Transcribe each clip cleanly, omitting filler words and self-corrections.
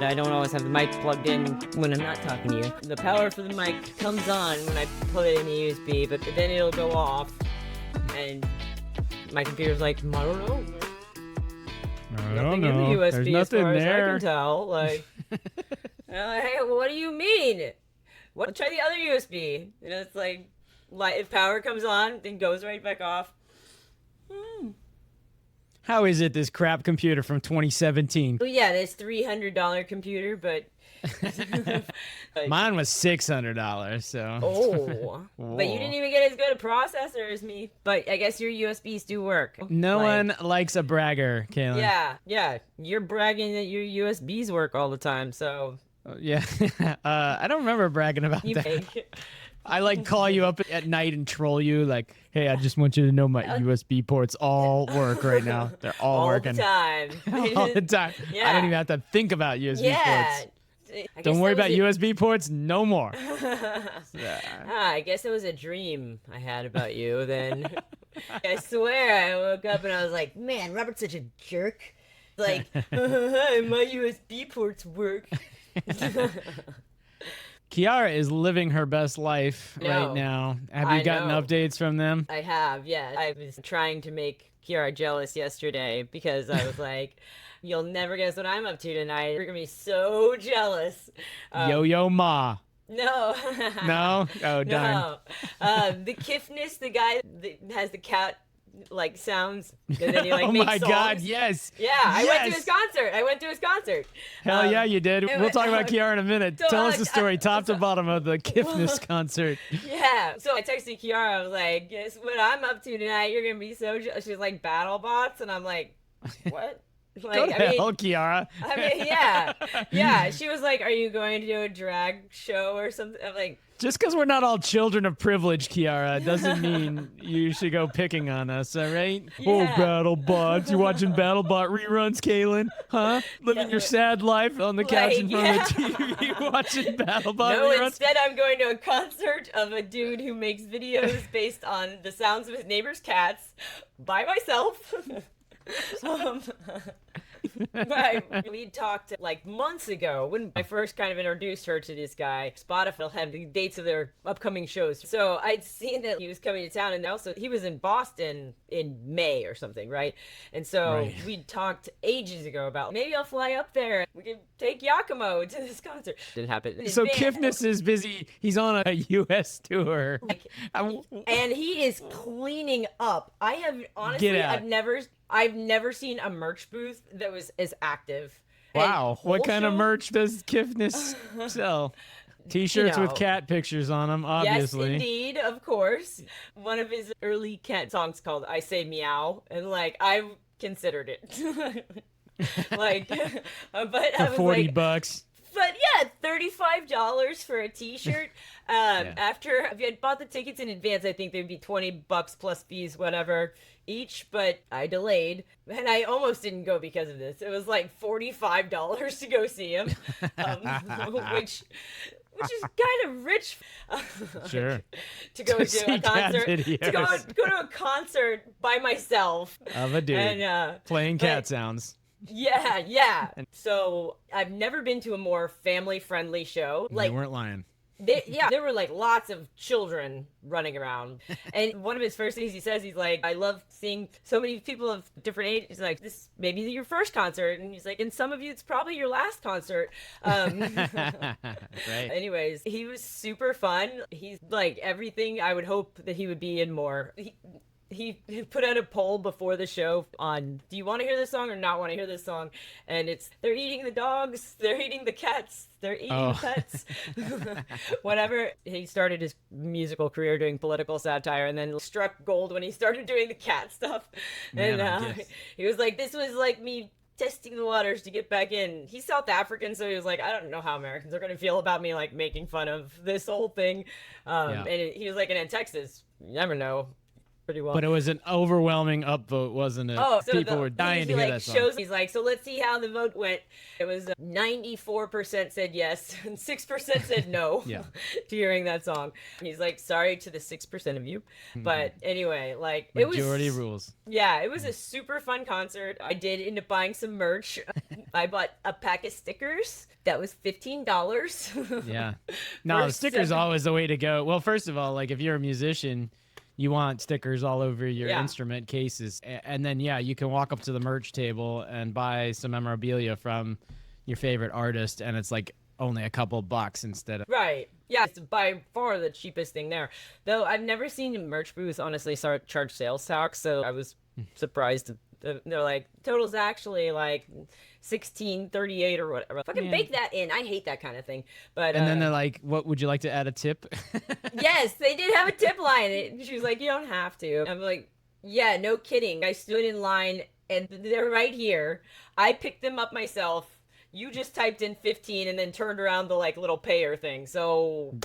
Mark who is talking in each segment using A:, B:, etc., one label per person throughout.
A: I don't always have the mic plugged in when I'm not talking to you. The power for the mic comes on when I put it in the USB, but then it'll go off, and my computer's like, I don't know. Nothing in the USB.
B: There's nothing
A: as far
B: there.
A: as I can tell. Like, hey, what do you mean? What? Try the other USB. You know, it's like if power comes on, then goes right back off.
B: How is it, this crap computer from 2017?
A: Well, yeah, this $300 computer, but
B: Mine was $600, so.
A: Oh, but you didn't even get as good a processor as me. But I guess your USBs do work.
B: No one likes a bragger, Kalyn.
A: Yeah. You're bragging that your USBs work all the time, so.
B: Yeah. I don't remember bragging about that. I call you up at night and troll you like, hey, I just want you to know my USB ports all work right now. They're all working.
A: All the time.
B: All the time.
A: Yeah.
B: I don't even have to think about USB ports. Don't worry about USB ports no more.
A: I guess it was a dream I had about you then. I swear I woke up and I was like, man, Robert's such a jerk. Like, my USB ports work.
B: Chiara is living her best life right now. Have you gotten updates from them?
A: I have, yeah. I was trying to make Chiara jealous yesterday because I was like, you'll never guess what I'm up to tonight. You're going to be so jealous.
B: Yo-yo ma.
A: No.
B: No? Oh, darn.
A: No. The Kiffness, the guy that has the cat sounds, and then he
B: oh
A: makes
B: my
A: songs.
B: God, yes.
A: Yeah, I went to his concert.
B: Hell yeah, you did. We'll talk about Chiara in a minute.
A: So,
B: Tell us the story, top to bottom of the Kiffness concert.
A: Yeah. So I texted Chiara. I was like, guess what I'm up to tonight? You're going to be so jealous. She's like, battle bots. And I'm like, what?
B: Go to hell, Chiara.
A: I mean, yeah. Yeah. She was like, are you going to do a drag show or something? I'm like,
B: just because we're not all children of privilege, Chiara, doesn't mean you should go picking on us, all right?
A: Yeah.
B: Oh, BattleBots. You watching BattleBot reruns, Kalyn? Huh? Living your sad life on the couch in front of the TV watching BattleBot reruns?
A: No, instead I'm going to a concert of a dude who makes videos based on the sounds of his neighbor's cats by myself. We talked months ago when I first kind of introduced her to this guy. Spotify had the dates of their upcoming shows, so I'd seen that he was coming to town, and also he was in Boston in May or something, right? And so we talked ages ago about maybe I'll fly up there. We could take Yakumo to this concert. Didn't happen.
B: So Kiffness is busy. He's on a U.S. tour,
A: and he is cleaning up. I have honestly, I've never seen a merch booth that was as active.
B: Wow. What kind of merch does Kiffness sell? T-shirts with cat pictures on them, obviously.
A: Yes, indeed, of course. One of his early cat songs called I Say Meow, and I considered it. But
B: for 40 bucks.
A: But yeah, $35 for a T-shirt. After if you had bought the tickets in advance, I think they'd be $20 plus fees, whatever, each. But I delayed, and I almost didn't go because of this. It was like $45 to go see him, which is kind of rich.
B: Sure.
A: To go to a concert. To go to a concert by myself.
B: Of a dude. And, playing cat sounds.
A: Yeah. So I've never been to a more family-friendly show.
B: You weren't lying.
A: There were lots of children running around. And one of his first things he says, he's like, I love seeing so many people of different ages. He's like, this may be your first concert. And he's like, and some of you, it's probably your last concert.
B: Right.
A: Anyways, he was super fun. He's like everything I would hope that he would be in more. He put out a poll before the show on, do you want to hear this song or not want to hear this song? And it's, they're eating the dogs, they're eating the cats, they're eating pets. Whatever. He started his musical career doing political satire and then struck gold when he started doing the cat stuff. And he was like, this was like me testing the waters to get back in. He's South African, so he was like, I don't know how Americans are going to feel about me making fun of this whole thing. And he was like, and in Texas, you never know. pretty well.
B: But it was an overwhelming upvote, wasn't it?
A: Oh, so
B: people were dying to hear that song.
A: He's like, so let's see how the vote went. It was 94% said yes, and 6% said no
B: Yeah.
A: to hearing that song. He's like, sorry to the 6% of you, but anyway, like
B: Majority rules.
A: Yeah, it was a super fun concert. I did end up buying some merch. I bought a pack of stickers. That was $15.
B: Yeah. No, stickers always the way to go. Well, first of all, like if you're a musician, you want stickers all over your instrument cases. And then, yeah, you can walk up to the merch table and buy some memorabilia from your favorite artist. And it's like only a couple bucks instead of.
A: Right. Yeah, it's by far the cheapest thing there. Though I've never seen merch booths, honestly, charge sales tax. So I was surprised. They're like, total's actually like $16.38 or whatever. Fucking bake that in. I hate that kind of thing. But
B: and then they're like, "What would you like to add a tip?"
A: Yes, they did have a tip line. She was like, "You don't have to." I'm like, "Yeah, no kidding." I stood in line and they're right here. I picked them up myself. You just typed in 15 and then turned around the like little payer thing. So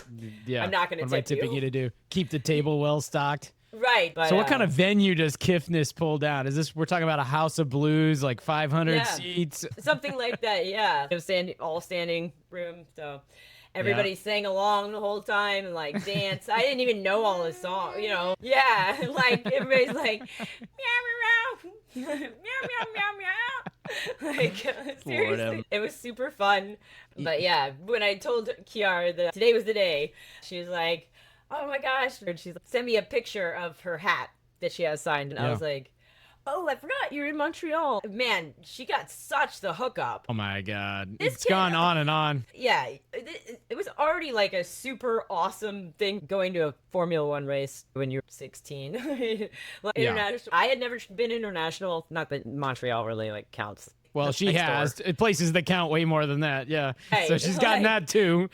B: yeah,
A: I'm not going to tip you.
B: What am I tipping you to do? Keep the table well stocked.
A: Right. But,
B: so what kind of venue does Kiffness pull down? Is this, we're talking about a House of Blues, like 500 seats?
A: Something like that, yeah. It was all standing room, so everybody sang along the whole time and like dance. I didn't even know all the songs, you know. Yeah, like everybody's like meow meow meow meow meow meow. Like seriously, it was super fun. But yeah, when I told Chiara that today was the day, she was like, "Oh my gosh!" And she's like, "Send me a picture of her hat that she has signed," and I was like, "Oh, I forgot you're in Montreal." Man, she got such the hookup.
B: Oh my God. It's gone on and on.
A: Yeah, it was already like a super awesome thing going to a Formula One race when you're 16. Like, international. I had never been international. Not that Montreal really like counts.
B: Well, she has places that count way more than that. Yeah. Right. So she's gotten that too.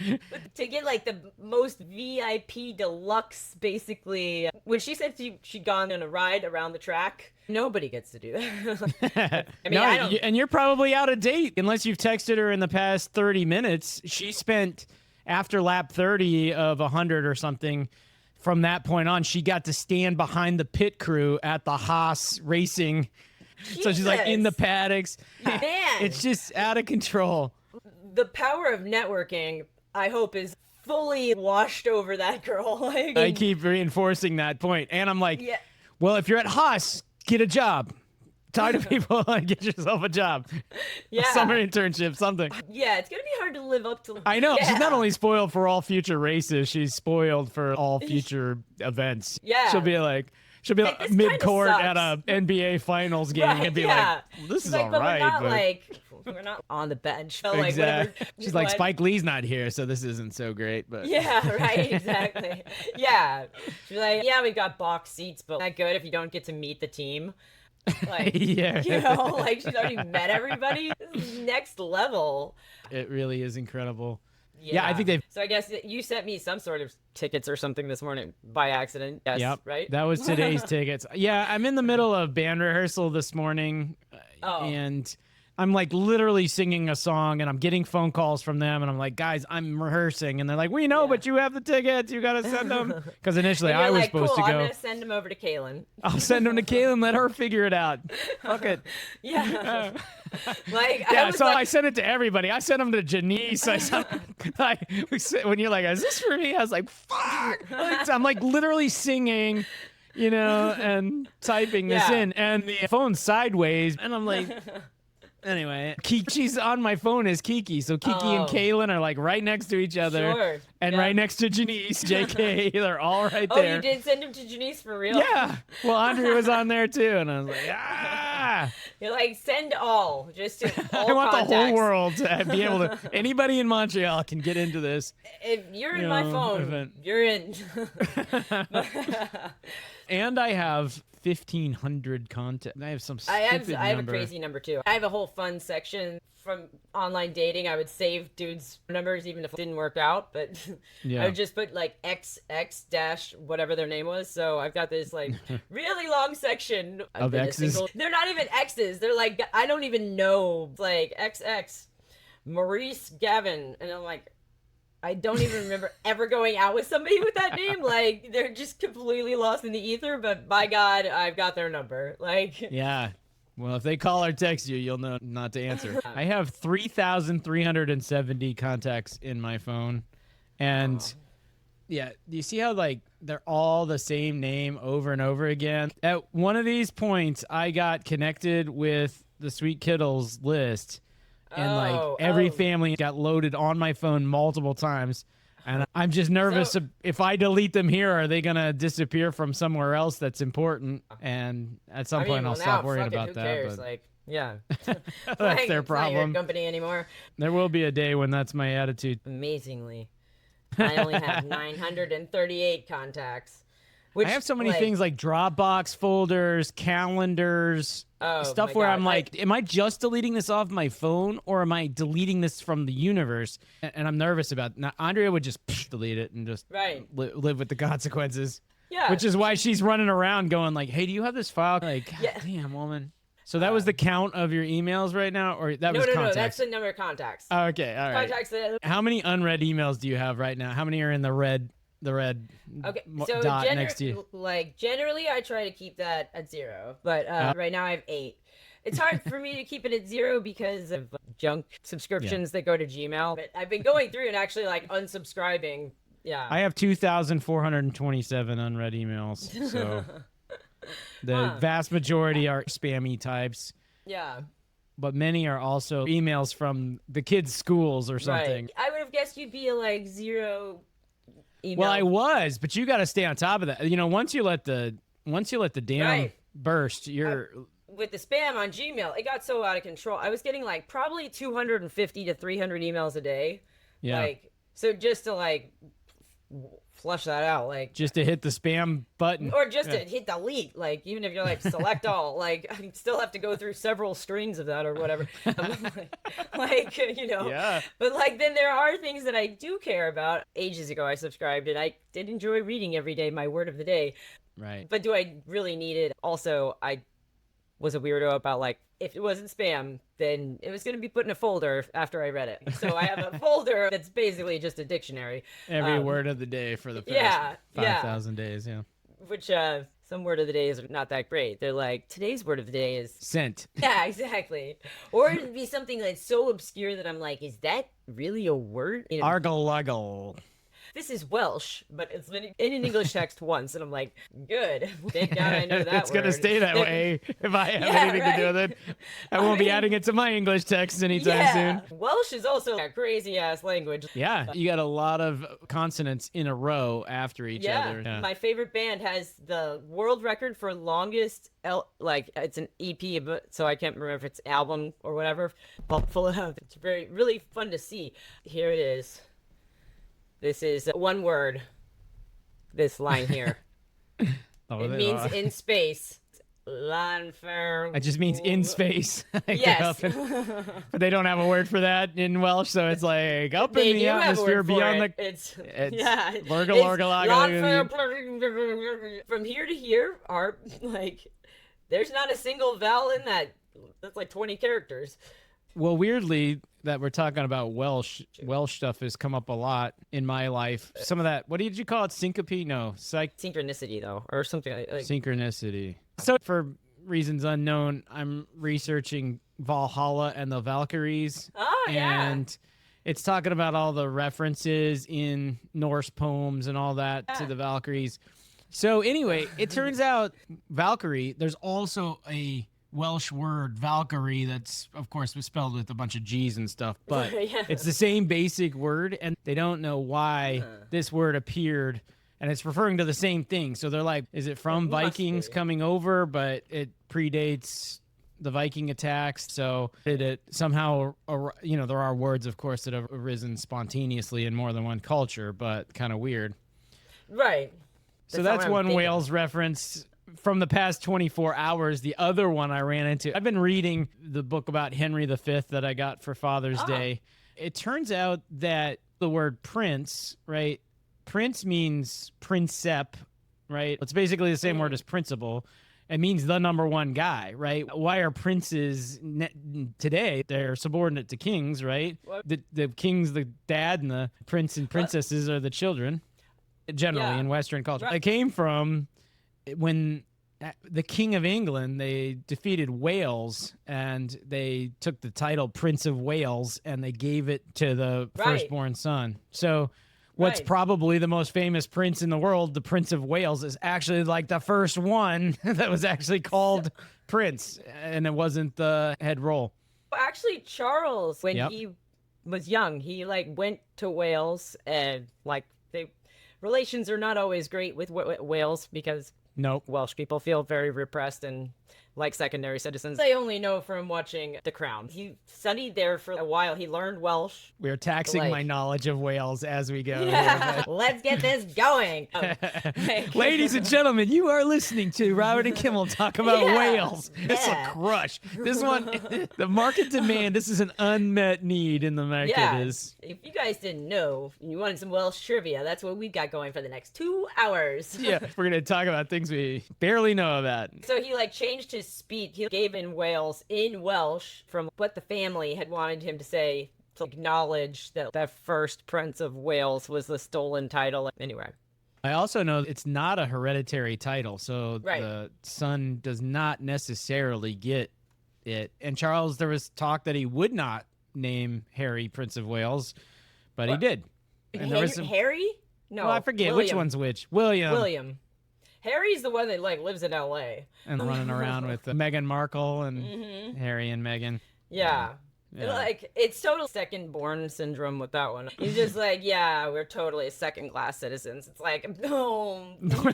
A: To get like the most VIP deluxe, basically, when she said she'd gone on a ride around the track, nobody gets to do that. I mean,
B: and you're probably out of date unless you've texted her in the past 30 minutes. She spent after lap 30 of 100 or something. From that point on, she got to stand behind the pit crew at the Haas racing. Jesus. So she's like in the paddocks.
A: Man.
B: It's just out of control.
A: The power of networking, I hope, is fully washed over that girl.
B: I keep reinforcing that point. And I'm like, well, if you're at Haas, get a job. Tired of people, get yourself a job. Yeah. A summer internship, something.
A: Yeah, it's going to be hard to live up to.
B: I know. Yeah. She's not only spoiled for all future races, she's spoiled for all future events.
A: Yeah.
B: She'll be like mid-court at a NBA Finals game and be like, well, this is all right.
A: We're not on the bench.
B: Exactly. She's like, Spike Lee's not here, so this isn't so great. But
A: yeah, right, exactly. Yeah. She's like, yeah, we got box seats, but not good if you don't get to meet the team. Like,
B: yeah.
A: You know, like she's already met everybody. This is next level.
B: It really is incredible. Yeah, I think they've.
A: So I guess you sent me some sort of tickets or something this morning by accident. Yes,
B: yep,
A: right?
B: That was today's tickets. Yeah, I'm in the middle of band rehearsal this morning, and I'm like literally singing a song, and I'm getting phone calls from them, and I'm like, guys, I'm rehearsing, and they're like, we know, but you have the tickets, you gotta send them. Because initially I was supposed to go.
A: I'm gonna send them over to Kalyn.
B: I'll send them to Kalyn. Let her figure it out. Fuck it.
A: Yeah.
B: I sent it to everybody. I sent them to Janice. When you're like, is this for me? I was like, fuck. I'm like literally singing, you know, and typing this in, and the phone's sideways, and I'm like. Anyway, she's on my phone as Kiki, so Kiki and Kalyn are like right next to each other, and right next to Janice, JK, they're all right there.
A: Oh, you did send him to Janice for real?
B: Yeah. Well, Andrea was on there too, and I was like,
A: You're like, send all, just to all
B: I want
A: contacts.
B: the whole world to be able to. Anybody in Montreal can get into this.
A: If you're in my phone, event. You're in.
B: And I have 1,500 content. I have some stupid
A: I have a crazy number too. I have a whole fun section from online dating. I would save dudes' numbers even if it didn't work out, but I would just put like XX dash whatever their name was. So I've got this like really long section
B: of X's.
A: They're not even X's. They're like, I don't even know, like XX Maurice Gavin, and I'm like, I don't even remember ever going out with somebody with that name. Like, they're just completely lost in the ether, but by God, I've got their number. Like,
B: yeah. Well, if they call or text you, you'll know not to answer. I have 3,370 contacts in my phone. And yeah, do you see how like they're all the same name over and over again? At one of these points, I got connected with the Sweet Kittles list. And like every family got loaded on my phone multiple times. And I'm just nervous if I delete them here, are they going to disappear from somewhere else that's important? And at some point, I'll stop worrying about that.
A: Cares? But like, yeah,
B: that's their problem.
A: Not your company anymore.
B: There will be a day when that's my attitude.
A: Amazingly, I only have 938 contacts. Which,
B: I have so many things like Dropbox folders, calendars, stuff where I'm like, am I just deleting this off my phone or am I deleting this from the universe? And I'm nervous about it. Now, Andrea would just delete it and just live with the consequences. Yeah. Which is why she's running around going like, hey, do you have this file? Like, God damn, woman. So that was the count of your emails right now? Or that was contacts?
A: No, that's the number of contacts.
B: Oh, okay, all right.
A: Contacts.
B: How many unread emails do you have right now? How many are in the red dot next to you?
A: Like, generally, I try to keep that at 0. But right now, I have 8. It's hard for me to keep it at 0 because of junk subscriptions that go to Gmail. But I've been going through and actually, like, unsubscribing. Yeah.
B: I have 2,427 unread emails. So the vast majority are spammy types.
A: Yeah.
B: But many are also emails from the kids' schools or something.
A: Right. I would have guessed you'd be like 0... email.
B: Well, I was, but you got to stay on top of that. You know, once you let the dam burst,
A: with the spam on Gmail, it got so out of control. I was getting like probably 250 to 300 emails a day. Yeah. Like, so just to like flush that out, like
B: just to hit the spam button
A: or just to hit delete, like even if you're like select all, like I still have to go through several strings of that or whatever. like you know. Yeah. But like then there are things that I do care about. Ages ago I subscribed and I did enjoy reading every day my word of the day.
B: Right.
A: But do I really need it? Also, I was a weirdo about like if it wasn't spam, then it was going to be put in a folder after I read it. So I have a folder that's basically just a dictionary.
B: Every word of the day for the past 5,000 days, yeah.
A: Which some word of the days are not that great. They're like, today's word of the day is...
B: Scent.
A: Yeah, exactly. Or it'd be something that's so obscure that I'm like, is that really a word? You know,
B: Argle-luggle.
A: This is Welsh, but it's been in an English text once, and I'm like, good. Thank God I know that
B: It's going to stay that way if I have anything to do with it. I won't be adding it to my English text anytime soon.
A: Welsh is also a crazy-ass language.
B: Yeah, you got a lot of consonants in a row after each other.
A: Yeah, my favorite band has the world record for longest, it's an EP, but so I can't remember if it's album or whatever. But pull it up. It's really fun to see. Here it is. This is one word, this line here. It means in space.
B: It just means in space.
A: Yes.
B: But they don't have a word for that in Welsh, so it's like up in the atmosphere beyond the... It's
A: From here to here are, like, there's not a single vowel in that. That's like 20 characters.
B: Well, weirdly, that we're talking about Welsh stuff has come up a lot in my life. Some of that, what did you call it? Syncope? No,
A: synchronicity, though, or something like
B: synchronicity. So for reasons unknown, I'm researching Valhalla and the Valkyries.
A: Oh, yeah.
B: And it's talking about all the references in Norse poems and all that to the Valkyries. So anyway, it turns out Valkyrie, there's also a Welsh word Valkyrie that's of course was spelled with a bunch of G's and stuff, but it's the same basic word and they don't know why this word appeared and it's referring to the same thing. So they're like, is it from Vikings coming over, but it predates the Viking attacks? So did it somehow, there are words of course that have arisen spontaneously in more than one culture, but kind of weird.
A: Right.
B: So that's one Wales reference. From the past 24 hours, the other one I ran into, I've been reading the book about Henry V that I got for Father's Day. It turns out that the word prince, right? Prince means princep, right? It's basically the same word as principal. It means the number one guy, right? Why are princes today? They're subordinate to kings, right?
A: What?
B: The king's the dad, and the prince and princesses are the children, generally in Western culture. Right. It came from when the King of England, they defeated Wales, and they took the title Prince of Wales, and they gave it to the firstborn son. So what's probably the most famous prince in the world, the Prince of Wales, is actually like the first one that was actually called Prince, and it wasn't the head role.
A: Actually, Charles, when he was young, he like went to Wales, and like relations are not always great with Wales because Welsh people feel very repressed and like secondary citizens. I only know from watching The Crown. He studied there for a while. He learned Welsh.
B: We're taxing my knowledge of Wales as we go.
A: Yeah. Let's get this going.
B: Ladies and gentlemen, you are listening to Robert and Kimmel talk about Wales. It's a crush. This one, the market demand, this is an unmet need in the market.
A: If you guys didn't know, and you wanted some Welsh trivia, that's what we've got going for the next 2 hours.
B: We're going to talk about things we barely know about.
A: So he like changed his speech he gave in Wales in Welsh from what the family had wanted him to say to acknowledge that the first Prince of Wales was the stolen title. Anyway.
B: I also know it's not a hereditary title, so the son does not necessarily get it. And Charles, there was talk that he would not name Harry Prince of Wales, but he did. And there was
A: Harry? No,
B: I forget which one's which. William.
A: Harry's the one that like lives in L.A.
B: and running around with Meghan Markle and Harry and Meghan.
A: Yeah. Like, it's total second-born syndrome with that one. He's just like, we're totally second-class citizens. It's like, no, I'm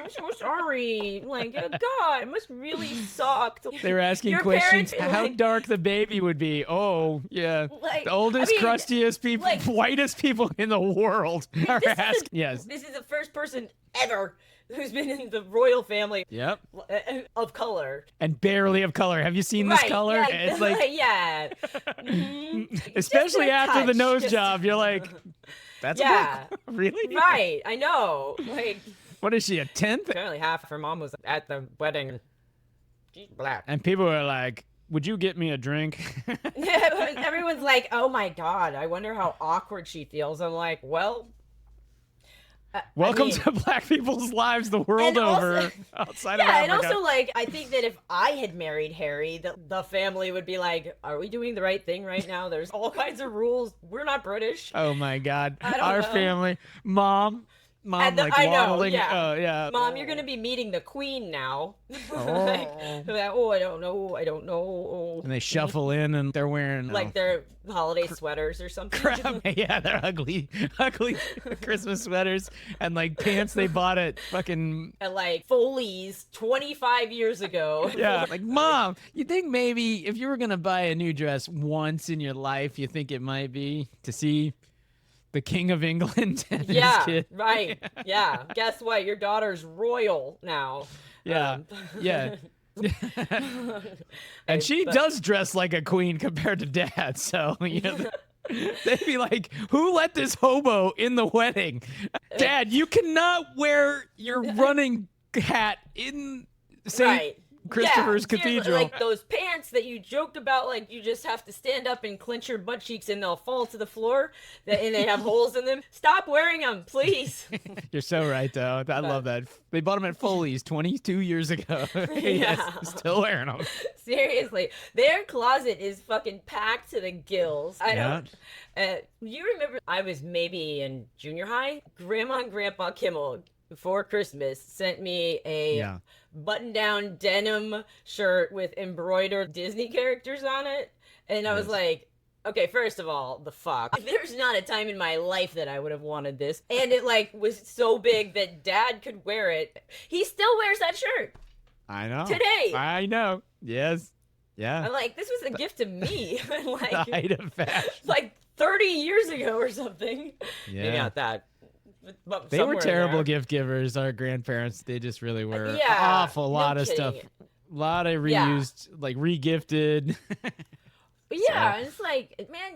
A: so sorry. Like, God, it must really suck.
B: They were asking questions, how dark the baby would be. Oh, yeah. Like, the oldest, crustiest people, whitest people in the world are asking. Yes.
A: This is the first person ever who's been in the royal family of color.
B: And barely of color. Have you seen this color?
A: Yeah,
B: it's like,
A: mm-hmm.
B: Especially after the nose job, you're like, that's really?
A: Right, I know. Like,
B: what is she, a 10th?
A: Apparently half of her mom was at the wedding. She's black.
B: And people were like, would you get me a drink?
A: Everyone's like, oh my God, I wonder how awkward she feels. I'm like, well...
B: Welcome to black people's lives the world over, outside of Africa.
A: And also, like, I think that if I had married Harry, the family would be like, are we doing the right thing right now? There's all kinds of rules. We're not British.
B: Oh, my God. Our family. Mom, like, waddling. Oh, yeah.
A: Mom, you're going to be meeting the queen now. Like, I don't know.
B: And they shuffle in, and they're wearing...
A: like their holiday sweaters or something.
B: Yeah, they're ugly Christmas sweaters, and, like, pants they bought at fucking...
A: At, like, Foley's 25 years ago.
B: Yeah, like, Mom, you think maybe if you were going to buy a new dress once in your life, you think it might be to see... the King of England and his kid.
A: Right. Yeah. Guess what? Your daughter's royal now.
B: Yeah. And she does dress like a queen compared to Dad. So, they'd be like, who let this hobo in the wedding? Dad, you cannot wear your running hat in St. Christopher's Cathedral.
A: Like those pants that you joked about, like you just have to stand up and clench your butt cheeks and they'll fall to the floor and they have holes in them. Stop wearing them, please.
B: You're so right, though. I love that. They bought them at Foley's 22 years ago. Yes, still wearing them.
A: Seriously. Their closet is fucking packed to the gills. You remember I was maybe in junior high? Grandma and Grandpa Kimmel, before Christmas, sent me a button-down denim shirt with embroidered Disney characters on it. And I was like, okay, first of all, the fuck. There's not a time in my life that I would have wanted this. And it, like, was so big that Dad could wear it. He still wears that shirt.
B: I know.
A: Today.
B: I know. Yes. Yeah.
A: I'm like, this was a gift to me. Like,
B: the height of fashion.
A: Like 30 years ago or something.
B: Yeah.
A: Maybe not that. But
B: they were terrible gift givers, our grandparents. They just really were. Awful lot of stuff. A lot of reused, like re-gifted.
A: And it's like, man,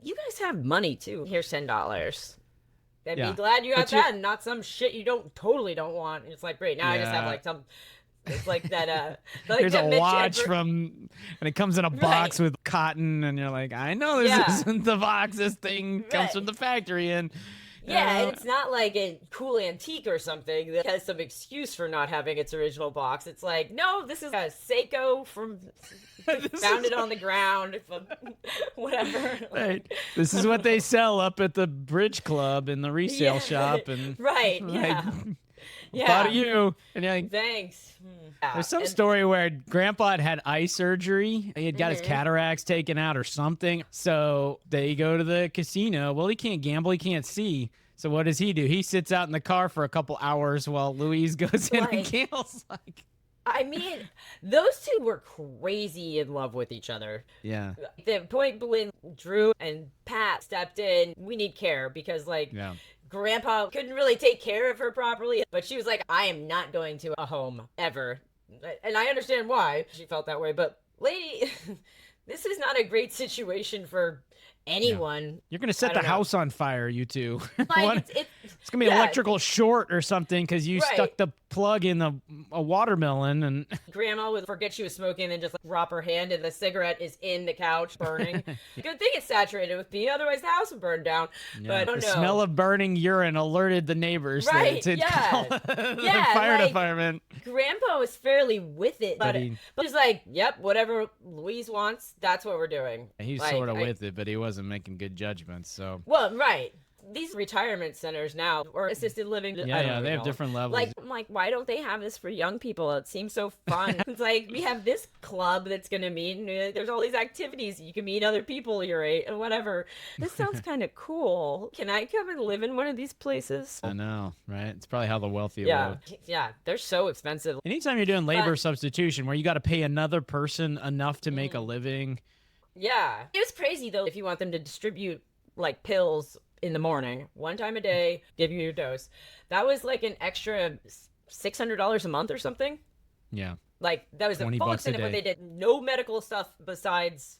A: you guys have money too. Here's $10. And
B: Yeah.
A: be glad you got
B: But you-
A: that and not some shit you totally don't want. And it's like, great, now I just have
B: Yeah.
A: like some, it's like that, like
B: There's
A: that
B: a
A: Mitch
B: watch
A: Hedberg-
B: and it comes in a box
A: Right.
B: with cotton, and you're like, I know this
A: Yeah.
B: isn't the box. This thing comes
A: Right.
B: from the factory, and
A: Yeah, and it's not like a cool antique or something that has some excuse for not having its original box. It's like, no, this is a Seiko from found it on the ground, from whatever.
B: right. This is what they sell up at the Bridge Club in the resale
A: Yeah.
B: shop, and
A: Right,
B: like,
A: yeah. Yeah.
B: thought of you, and you're like,
A: Thanks. Yeah.
B: there's some
A: and-
B: story where Grandpa had eye surgery. He had got his
A: Mm-hmm.
B: cataracts taken out or something. So they go to the casino. Well, he can't gamble. He can't see. So what does he do? He sits out in the car for a couple hours while Louise goes in and
A: Like-
B: gambles. Like,
A: I mean, those two were crazy in love with each other.
B: yeah,
A: The point when Drew and Pat stepped in, we need care because, like,
B: yeah.
A: Grandpa couldn't really take care of her properly, but she was like, I am not going to a home ever. And I understand why she felt that way, but lady, this is not a great situation for anyone.
B: You're gonna set
A: I
B: the
A: don't know.
B: house on fire, you two.
A: Like,
B: What? It's gonna be
A: yeah.
B: electrical short or something because you
A: Right.
B: stuck the plug in a watermelon, and
A: Grandma would forget she was smoking and then just like, drop her hand and the cigarette is in the couch burning. Good thing it's saturated with pee, otherwise the house would burn down. But I don't
B: the
A: know.
B: smell of burning urine alerted the neighbors
A: Right,
B: to
A: yeah.
B: call the
A: Yeah,
B: fire
A: like-
B: department.
A: Grandpa was fairly with it, but
B: he-
A: he's like, yep, whatever Louise wants, that's what we're doing.
B: He's
A: Like,
B: sort of
A: I-
B: with it, but he wasn't making good judgments. So
A: Well, right. These retirement centers now, or assisted living. I don't
B: yeah,
A: even
B: they have
A: know.
B: different levels.
A: Like, I'm like, why don't they have this for young people? It seems so fun. It's like, we have this club that's going to meet, and there's all these activities. You can meet other people your age, and whatever. This sounds kind of cool. Can I come and live in one of these places?
B: I know, right? It's probably how the wealthy
A: Yeah.
B: live.
A: Yeah. They're so expensive.
B: Anytime you're doing labor
A: But-
B: substitution where you got to pay another person enough to make a
A: Mm.
B: living,
A: Yeah. It was crazy, though, if you want them to distribute, like, pills in the morning, one time a day, give you your dose. That was like an extra $600 a month or something.
B: yeah,
A: Like, that was the
B: 20
A: full
B: bucks a
A: extent of what
B: day.
A: they did. No medical stuff besides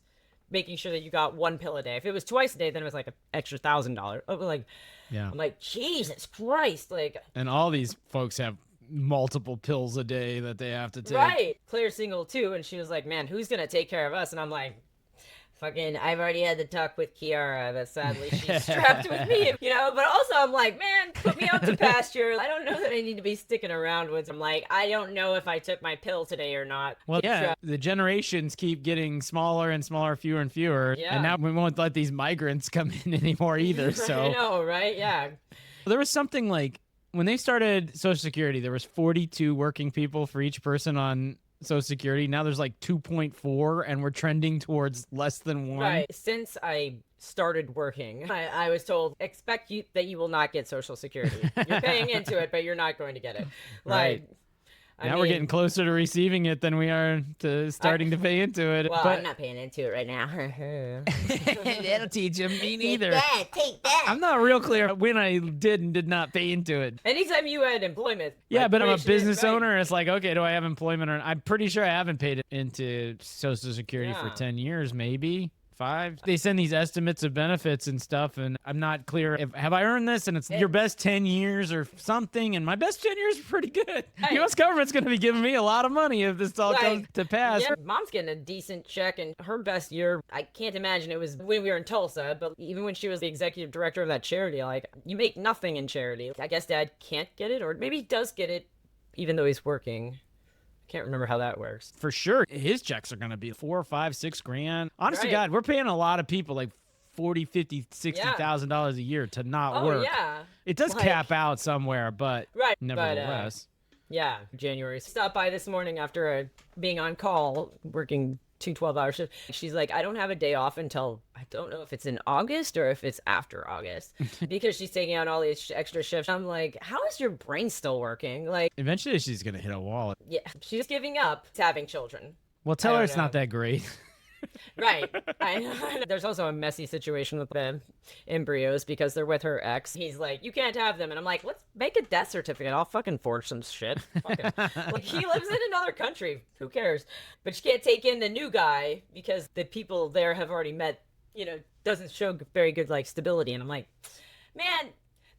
A: making sure that you got one pill a day. If it was twice a day, then it was like an extra $1,000. Like,
B: yeah.
A: I'm like, Jesus Christ. Like,
B: And all these folks have multiple pills a day that they have to take.
A: right. Claire's single too. And she was like, man, who's going to take care of us? And I'm like, fucking, I've already had the talk with Chiara, but sadly she's strapped with me, you know. But also, I'm like, man, put me out to pasture. I don't know that I need to be sticking around with. I'm like, I don't know if I took my pill today or not.
B: Well, yeah, the generations keep getting smaller and smaller, fewer and fewer.
A: Yeah.
B: And now we won't let these migrants come in anymore either.
A: I
B: So
A: know, right? Yeah.
B: there was something like when they started Social Security, there was 42 working people for each person on Social Security. Now there's like 2.4, and we're trending towards less than 1.
A: Right. Since I started working, I was told, expect you that you will not get Social Security. You're paying into it, but you're not going to get it.
B: Right.
A: Like, I
B: Now we're
A: mean,
B: getting closer to receiving it than we are to starting to pay into it.
A: well,
B: but
A: I'm not paying into it right now.
B: that'll teach him. Me neither.
A: Take that.
B: I'm not real clear when I did and did not pay into it.
A: Anytime you had employment.
B: Yeah,
A: like,
B: but I'm a
A: creation is
B: business
A: right.
B: owner. It's like, okay, do I have employment or I'm pretty sure I haven't paid it into Social Security for
A: Yeah.
B: 10 years, maybe 5. They send these estimates of benefits and stuff, and I'm not clear if have I earned this, and it's your best 10 years or something, and my best 10 years are pretty good.
A: Right.
B: U.S. government's going to be giving me a lot of money if this all comes
A: Like,
B: to pass.
A: Yeah, mom's getting a decent check, and her best year, I can't imagine it was when we were in Tulsa, but even when she was the executive director of that charity, like, you make nothing in charity. I guess dad can't get it, or maybe he does get it, even though he's working. Can't remember how that works.
B: For sure, his checks are going to be 4, 5, 6 grand. Honest to
A: Right.
B: God, we're paying a lot of people like 40, 50, $60,000 a year to not
A: Oh,
B: work.
A: yeah.
B: It does
A: Like-
B: cap out somewhere, but
A: Right.
B: nevertheless.
A: Yeah, January. Stopped by this morning after being on call, working 2 12-hour shifts. She's like, I don't have a day off until, I don't know if it's in August or if it's after August, because she's taking out all these extra shifts. I'm like, how is your brain still working? Like,
B: Eventually, she's going to hit a wall.
A: yeah, she's giving up to having children.
B: Well, tell
A: I
B: her
A: don't
B: it's not
A: know.
B: that great.
A: Right. I know. There's also a messy situation with the embryos because they're with her ex. He's like, you can't have them. And I'm like, let's make a death certificate. I'll fucking forge some shit. Fucking. Like, he lives in another country. Who cares? But she can't take in the new guy because the people there have already met, you know, doesn't show very good, like, stability. And I'm like, man,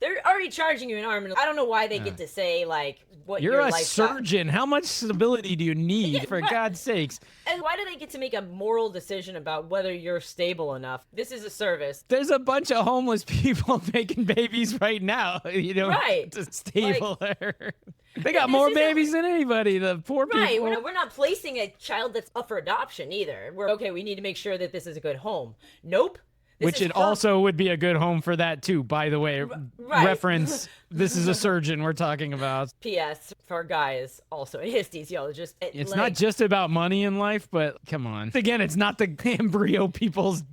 A: They're already charging you an arm, and I don't know why they get to say, like, what
B: You're
A: your
B: a
A: lifestyle.
B: surgeon. How much stability do you need, for God's sakes?
A: And why do they get to make a moral decision about whether you're stable enough? This is a service.
B: There's a bunch of homeless people making babies right now. You know,
A: Right.
B: to stable her. They got
A: This
B: more
A: isn't-
B: babies than anybody. The poor people.
A: Right, we're not placing a child that's up for adoption either. We're okay, we need to make sure that this is a good home. Nope. This
B: Which
A: is
B: it
A: her-
B: also would be a good home for that too, by the way.
A: right.
B: Reference, this is a surgeon we're talking about.
A: P.S. for guys also an anesthesiologist.
B: It's not just about money in life, but come on. Again, it's not the embryo people's...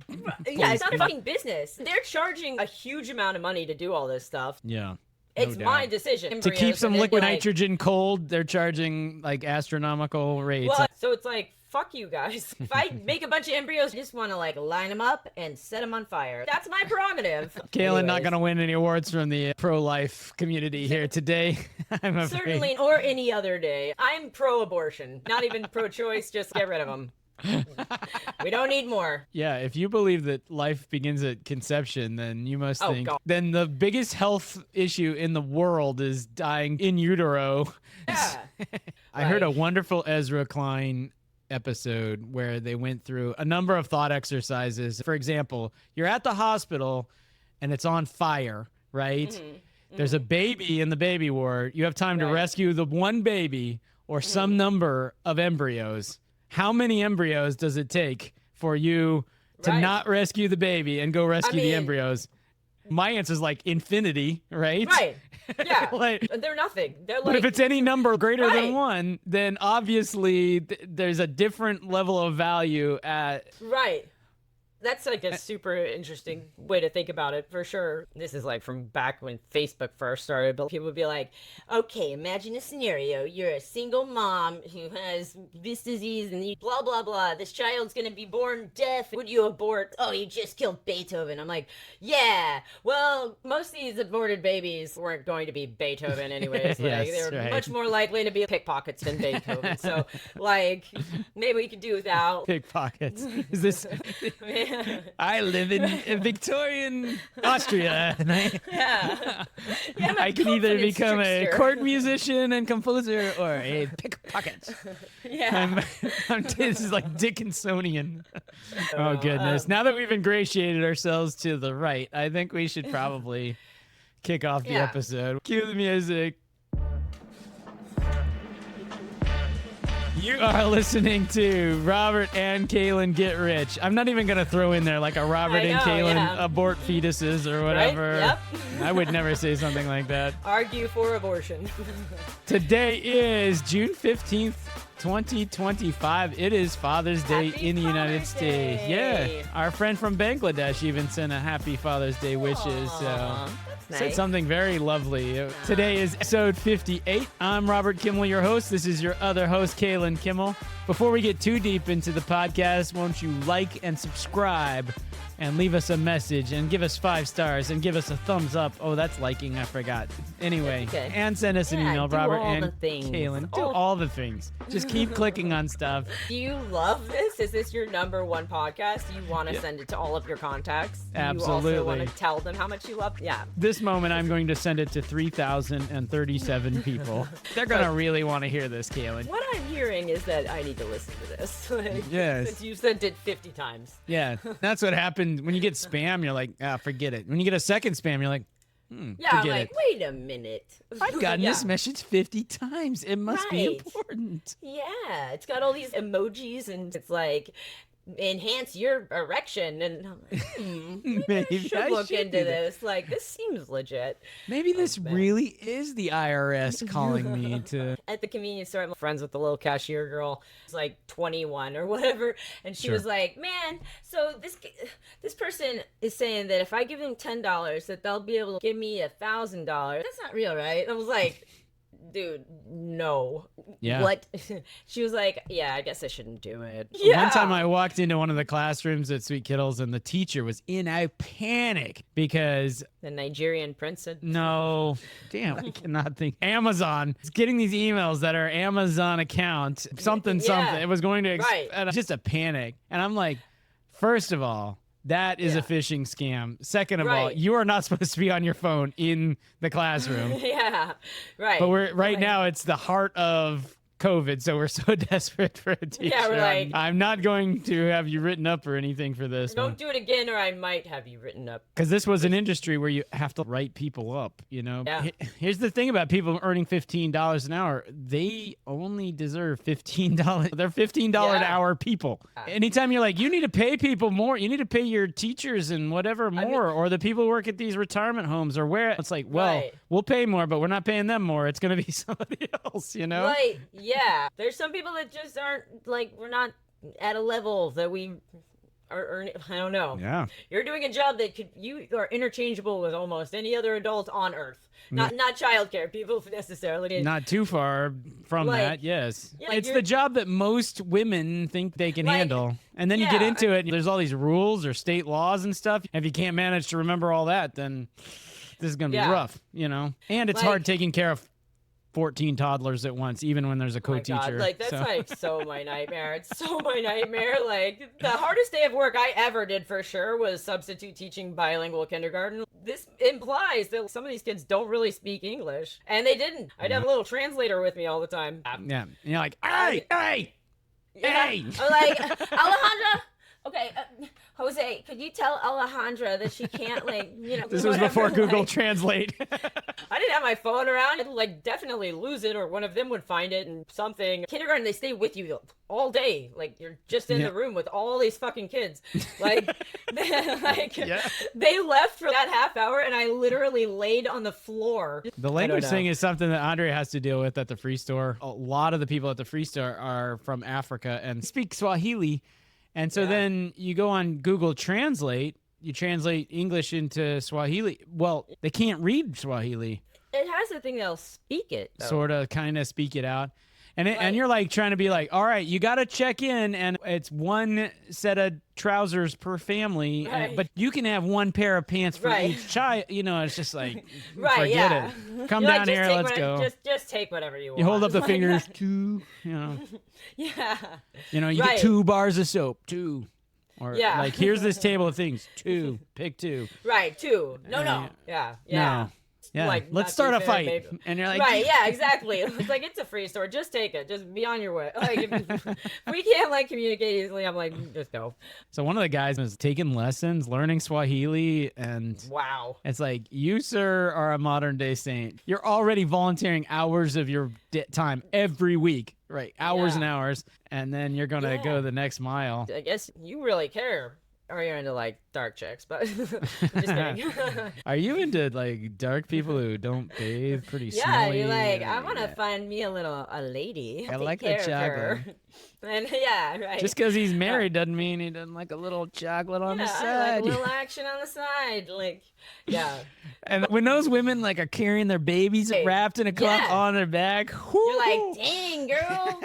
A: Yeah, it's not a fucking business. They're charging a huge amount of money to do all this stuff.
B: Yeah.
A: It's
B: doubt.
A: my decision.
B: To keep some liquid
A: like,
B: nitrogen cold, they're charging like astronomical rates.
A: Well, so it's like, fuck you guys. If I make a bunch of embryos, I just want to like line them up and set them on fire. That's my prerogative.
B: Kalyn not
A: Anyways.
B: going to win any awards from the pro-life community here today. I'm afraid.
A: Certainly, or any other day. I'm pro-abortion, not even pro-choice. Just get rid of them. We don't need more.
B: Yeah, if you believe that life begins at conception, then you must
A: Oh,
B: think.
A: God.
B: Then the biggest health issue in the world is dying in utero.
A: Yeah.
B: I heard a
A: Like-
B: wonderful Ezra Klein episode where they went through a number of thought exercises. For example, you're at the hospital and it's on fire, right? There's a baby in the baby ward. You have time to
A: Right.
B: rescue the one baby or some number of embryos. How many embryos does it take for you to
A: Right.
B: not rescue the baby and go rescue the
A: mean-
B: embryos? My answer is like infinity, right?
A: Right. Yeah.
B: Like-
A: They're nothing. They're like.
B: But if it's any number greater
A: Right.
B: than one, then obviously there's a different level of value at.
A: Right. That's like a super interesting way to think about it, for sure. This is like from back when Facebook first started, but people would be like, okay, imagine a scenario. You're a single mom who has this disease and you blah, blah, blah. This child's going to be born deaf. Would you abort? Oh, you just killed Beethoven. I'm like, yeah, well, most of these aborted babies weren't going to be Beethoven anyways. Like,
B: Yes,
A: they were
B: right.
A: much more likely to be pickpockets than Beethoven. So, like, maybe we could do without.
B: Pickpockets. Is this? I live in Victorian Austria, and
A: Yeah. I'm a
B: I can either
A: confidence
B: become a
A: trickster.
B: court musician and composer or a pickpocket.
A: Yeah.
B: This is like Dickinsonian. Oh goodness! Now that we've ingratiated ourselves to the right, I think we should probably kick off the
A: Yeah.
B: episode. Cue the music. You are listening to Robert and Kalyn Get Rich. I'm not even going to throw in there like a Robert
A: I
B: and
A: know,
B: Kalyn
A: yeah.
B: abort fetuses or whatever.
A: Yep.
B: I would never say something like that.
A: Argue for abortion.
B: Today is June 15th, 2025. It is Father's Day
A: Happy
B: in the United
A: Father's
B: States.
A: Day.
B: Yeah. Our friend from Bangladesh even sent a happy Father's Day wishes. So
A: Aw, that's
B: said
A: nice.
B: something very lovely. Today is episode 58. I'm Robert Kimmel, your host. This is your other host, Kalyn Kimmel. Before we get too deep into the podcast, won't you like and subscribe and leave us a message and give us 5 stars and give us a thumbs up. Oh, that's liking. I forgot. Anyway,
A: Okay.
B: and send us an
A: Yeah,
B: email,
A: do
B: Robert
A: all
B: and
A: the things.
B: Kalyn. Do
A: All-
B: all the things. Just keep clicking on stuff.
A: Do you love this? Is this your number one podcast? Do you want to send it to all of your contacts? Do you also
B: Absolutely.
A: want to tell them how much you love? Yeah.
B: This moment, I'm going to send it to 3,037 people. They're going to really want to hear this, Kalyn.
A: What I'm hearing is that I need to listen to this. Like,
B: Yes.
A: Since you sent it 50 times.
B: Yeah, that's what happened when you get spam. You're like, forget it. When you get a second spam, you're like,
A: Yeah, I'm
B: forget
A: like,
B: it.
A: wait a minute.
B: I've gotten
A: Yeah.
B: this message 50 times. It must be
A: Right.
B: important.
A: Yeah, it's got all these emojis and it's like enhance your erection and I'm like,
B: Maybe
A: should
B: I
A: look
B: should
A: into
B: do that.
A: this. Like this seems legit.
B: Maybe this
A: man.
B: really is the IRS calling me to.
A: At the convenience store, I'm friends with the little cashier girl. It's like 21 or whatever, and she
B: Sure.
A: was like, "Man, so this person is saying that if I give them $10, that they'll be able to give me $1,000. That's not real, right?" And I was like, "Dude, no."
B: Yeah.
A: What? She was like, "Yeah, I guess I shouldn't do it."
B: One time I walked into one of the classrooms at Sweet Kittles and the teacher was in a panic because
A: the Nigerian prince said,
B: no, damn, I cannot think. Amazon is getting these emails that are Amazon account, something.
A: Yeah.
B: It was going to,
A: Right.
B: and just a panic. And I'm like, first of all, That is a
A: Yeah.
B: phishing scam. Second of all,
A: Right.
B: you are not supposed to be on your phone in the classroom.
A: Yeah, right.
B: But we're right
A: Like,
B: now, it's the heart of COVID, so we're so desperate for a teacher.
A: Yeah, we're like-
B: I'm not going to have you written up or anything for this one.
A: Don't do it again, or I might have you written up.
B: Because this was an industry where you have to write people up, you know?
A: Yeah.
B: Here's the thing about people earning $15 an hour. They only deserve $15. They're $15 an
A: Yeah.
B: hour people. Anytime you're like, you need to pay people more, you need to pay your teachers and whatever more, or the people who work at these retirement homes or where, it's like, well,
A: Right.
B: we'll pay more, but we're not paying them more. It's going to be somebody else, you know?
A: Like, yeah, there's some people that just aren't, like, we're not at a level that we are earning. I don't know.
B: Yeah.
A: You're doing a job that you are interchangeable with almost any other adult on Earth. Not childcare people necessarily.
B: Not too far from
A: Like,
B: that, yes.
A: yeah, like
B: It's
A: you're-
B: the job that most women think they can
A: Like,
B: handle. And then you get
A: yeah.
B: into it, and there's all these rules or state laws and stuff. If you can't manage to remember all that, then this is going to be
A: Yeah.
B: rough, you know? And it's
A: Like-
B: hard taking care of 14 toddlers at once, even when there's a
A: Oh my
B: co-teacher.
A: God, like that's
B: so.
A: like so my nightmare. It's so my nightmare. Like the hardest day of work I ever did for sure was substitute teaching bilingual kindergarten. This implies that some of these kids don't really speak English, and they didn't. I'd have a little translator with me all the time.
B: Yeah. And you're like, hey, hey! Hey!
A: I'm like, Alejandra. Okay, Jose, could you tell Alejandra that she can't, like, you know?
B: This was
A: whatever,
B: before Google
A: like-
B: Translate.
A: I didn't have my phone around. I'd, like, definitely lose it, or one of them would find it and something. Kindergarten, they stay with you all day. Like, you're just in
B: Yeah.
A: the room with all these fucking kids. Like,
B: Yeah.
A: they left for that half hour, and I literally laid on the floor.
B: The
A: I
B: language
A: don't
B: thing
A: know.
B: is something that Andre has to deal with at the Free Store. A lot of the people at the Free Store are from Africa and speak Swahili. And so
A: Yeah.
B: then you go on Google Translate, you translate English into Swahili. Well, they can't read Swahili,
A: It has a thing they'll speak it, though.
B: sort of, kind of speak it out. And
A: Right.
B: and you're like trying to be like, all right, you got to check in, and it's one set of trousers per family,
A: Right.
B: but you can have one pair of pants for
A: Right.
B: each child. You know, it's just like,
A: Right,
B: forget
A: yeah.
B: it. Come
A: You're
B: down
A: like, just
B: here,
A: take
B: let's go.
A: Just take whatever you want.
B: You hold up the
A: Like,
B: fingers, two, you
A: Yeah.
B: know, you
A: Right.
B: get 2 bars of soap, 2. Or
A: Yeah.
B: like, here's this table of things, 2, pick 2.
A: Right, two. No. Yeah.
B: No. Yeah,
A: Like,
B: let's
A: not
B: start
A: too
B: a
A: fair,
B: fight.
A: maybe.
B: And you're like,
A: Right, yeah, exactly. It's like, it's a free store. Just take it. Just be on your way. Like, if we can't, like, communicate easily, I'm like, just go.
B: So one of the guys was taking lessons, learning Swahili, and
A: Wow.
B: it's like, you, sir, are a modern day saint. You're already volunteering hours of your time every week, right? Hours
A: Yeah.
B: and hours, and then you're gonna
A: Yeah.
B: go the next mile.
A: I guess you really care. Or you're into, like, dark chicks, but just kidding.
B: Are you into like dark people who don't bathe pretty
A: Yeah,
B: smelly?
A: you're like, I want to find me a lady.
B: I
A: Take
B: like the
A: care of her.
B: chocolate.
A: And yeah, right.
B: Just because he's married doesn't mean he doesn't like a little chocolate on the
A: yeah,
B: side.
A: like a little action on the side. Like, yeah.
B: And when those women like are carrying their babies
A: Hey,
B: wrapped in a cloth
A: yeah.
B: on their back,
A: You're like, dang, girl.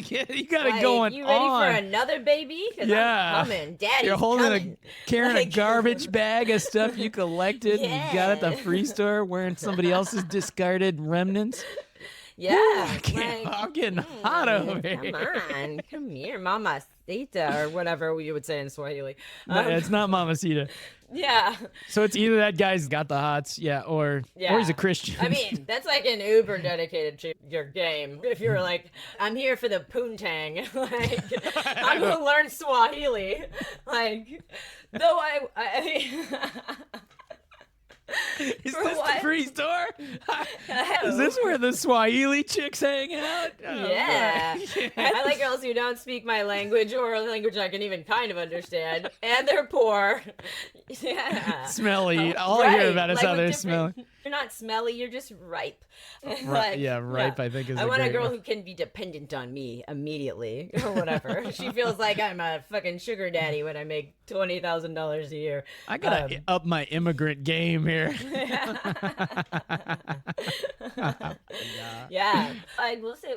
B: yeah, you got it
A: Like,
B: going
A: you ready
B: on.
A: for another baby? 'Cause
B: Yeah.
A: I'm coming. Daddy's
B: You're holding
A: coming.
B: carrying a
A: Like-
B: garbage bag of stuff you collected and you got at the
A: Yeah.
B: free store wearing somebody else's discarded remnants.
A: Yeah.
B: I'm getting hot over here.
A: Come on. Come here, mamacita, or whatever you would say in Swahili.
B: No, it's not Mamacita.
A: Yeah.
B: So it's either that guy's got the hots, or he's a Christian.
A: I mean, that's like an uber dedicated to your game. If you're like, I'm here for the poontang, like, I'm gonna learn Swahili. Like, though I mean,
B: is
A: for
B: this
A: what?
B: the free store? Is this where the Swahili chicks hang out? Oh,
A: Yeah.
B: boy.
A: I like girls who don't speak my language or a language I can even kind of understand, and they're poor. Yeah.
B: Smelly. All I hear
A: Right,
B: about is
A: like
B: how
A: with
B: they're
A: different-
B: smelly.
A: You're not smelly, you're just ripe.
B: Right, yeah, ripe, I think is
A: I
B: a
A: want a
B: great
A: girl
B: one.
A: who can be dependent on me immediately or whatever. She feels like I'm a fucking sugar daddy when I make $20,000 a year.
B: I gotta up my immigrant game here.
A: Yeah. I will say,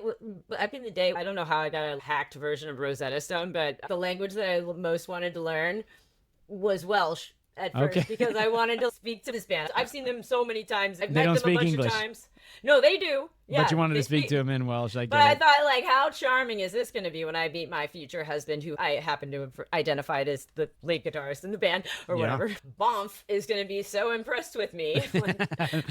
A: back in the day, I don't know how I got a hacked version of Rosetta Stone, but the language that I most wanted to learn was Welsh. at first
B: Okay.
A: because I wanted to speak to this band. I've seen them so many times. I've
B: They
A: met
B: don't
A: them a
B: speak
A: bunch
B: English.
A: of times. No, they do. Yeah,
B: But you wanted
A: they
B: to speak to him in Welsh.
A: But I thought, like, how charming is this going to be when I meet my future husband, who I happen to have identified as the lead guitarist in the band or
B: Yeah.
A: whatever. Bomf is going to be so impressed with me when,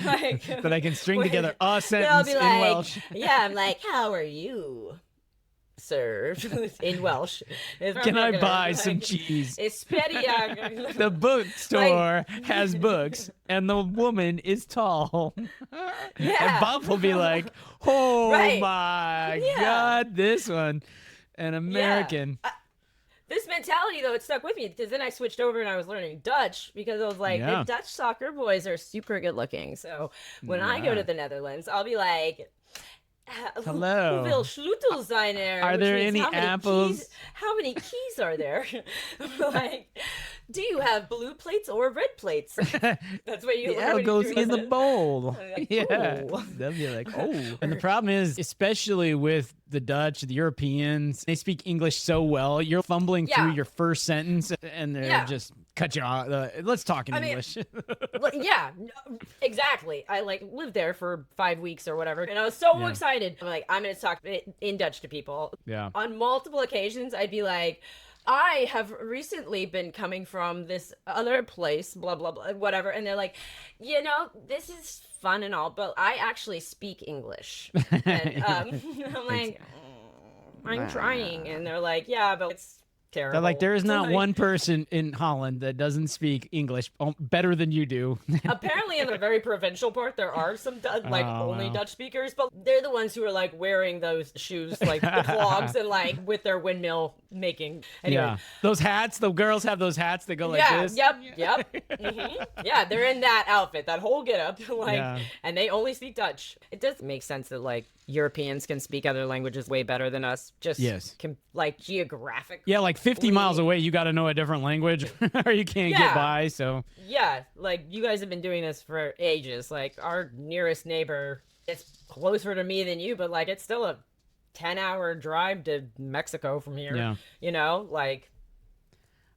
A: like,
B: that I can string
A: when-
B: together a
A: I'll
B: sentence
A: be
B: in
A: like,
B: Welsh.
A: yeah, I'm like, how are you? Served in Welsh.
B: Can I buy some cheese?
A: Esperiag.
B: The bookstore has books, and the woman is tall.
A: Yeah.
B: And Bob will be like, "Oh
A: Right.
B: my
A: Yeah.
B: God, this one, an American."
A: This mentality, though, it stuck with me because then I switched over and I was learning Dutch because I was like,
B: Yeah.
A: the Dutch soccer boys are super good looking. So when I go to the Netherlands, I'll be like,
B: Hello.
A: Hoeveel sleutels zijn er?
B: Are
A: Which
B: there
A: means
B: any
A: how many
B: apples?
A: Keys, how many keys are there? Like, do you have blue plates or red plates? That's what you
B: The
A: learn
B: L
A: when you
B: goes
A: do
B: in the
A: it.
B: bowl.
A: Like,
B: Yeah.
A: "Ooh."
B: They'll be like, oh. And the problem is, especially with the Dutch, the Europeans, they speak English so well. You're fumbling through
A: Yeah.
B: your first sentence, and they're
A: Yeah.
B: just cut you off. Let's talk in
A: I mean,
B: English.
A: Well, yeah, exactly. I like lived there for 5 weeks or whatever, and I was so
B: Yeah.
A: excited. I'm like, I'm gonna talk in Dutch to people.
B: Yeah.
A: On multiple occasions, I'd be like, I have recently been coming from this other place, blah blah blah, whatever, and they're like, you know, this is fun and all, but I actually speak English. And I'm like, I'm trying, and they're like, yeah, but it's terrible.
B: They're like, there is not
A: Like,
B: one person in Holland that doesn't speak English better than you do.
A: Apparently, in the very provincial part, there are some only
B: wow.
A: Dutch speakers, but they're the ones who are like wearing those shoes, like the clogs, and like with their windmill making. Anyway.
B: Yeah. Those hats, the girls have those hats that go like
A: Yeah,
B: this.
A: yep. Yeah, they're in that outfit, that whole getup, like,
B: Yeah.
A: and they only speak Dutch. It does make sense that like Europeans can speak other languages way better than us. Just
B: Yes.
A: like geographic.
B: Yeah, like 50 miles away, you got to know a different language or you can't get
A: Yeah.
B: by. So,
A: Yeah, like you guys have been doing this for ages. Like our nearest neighbor, it's closer to me than you, but like it's still a 10-hour drive to Mexico from here.
B: Yeah.
A: You know, like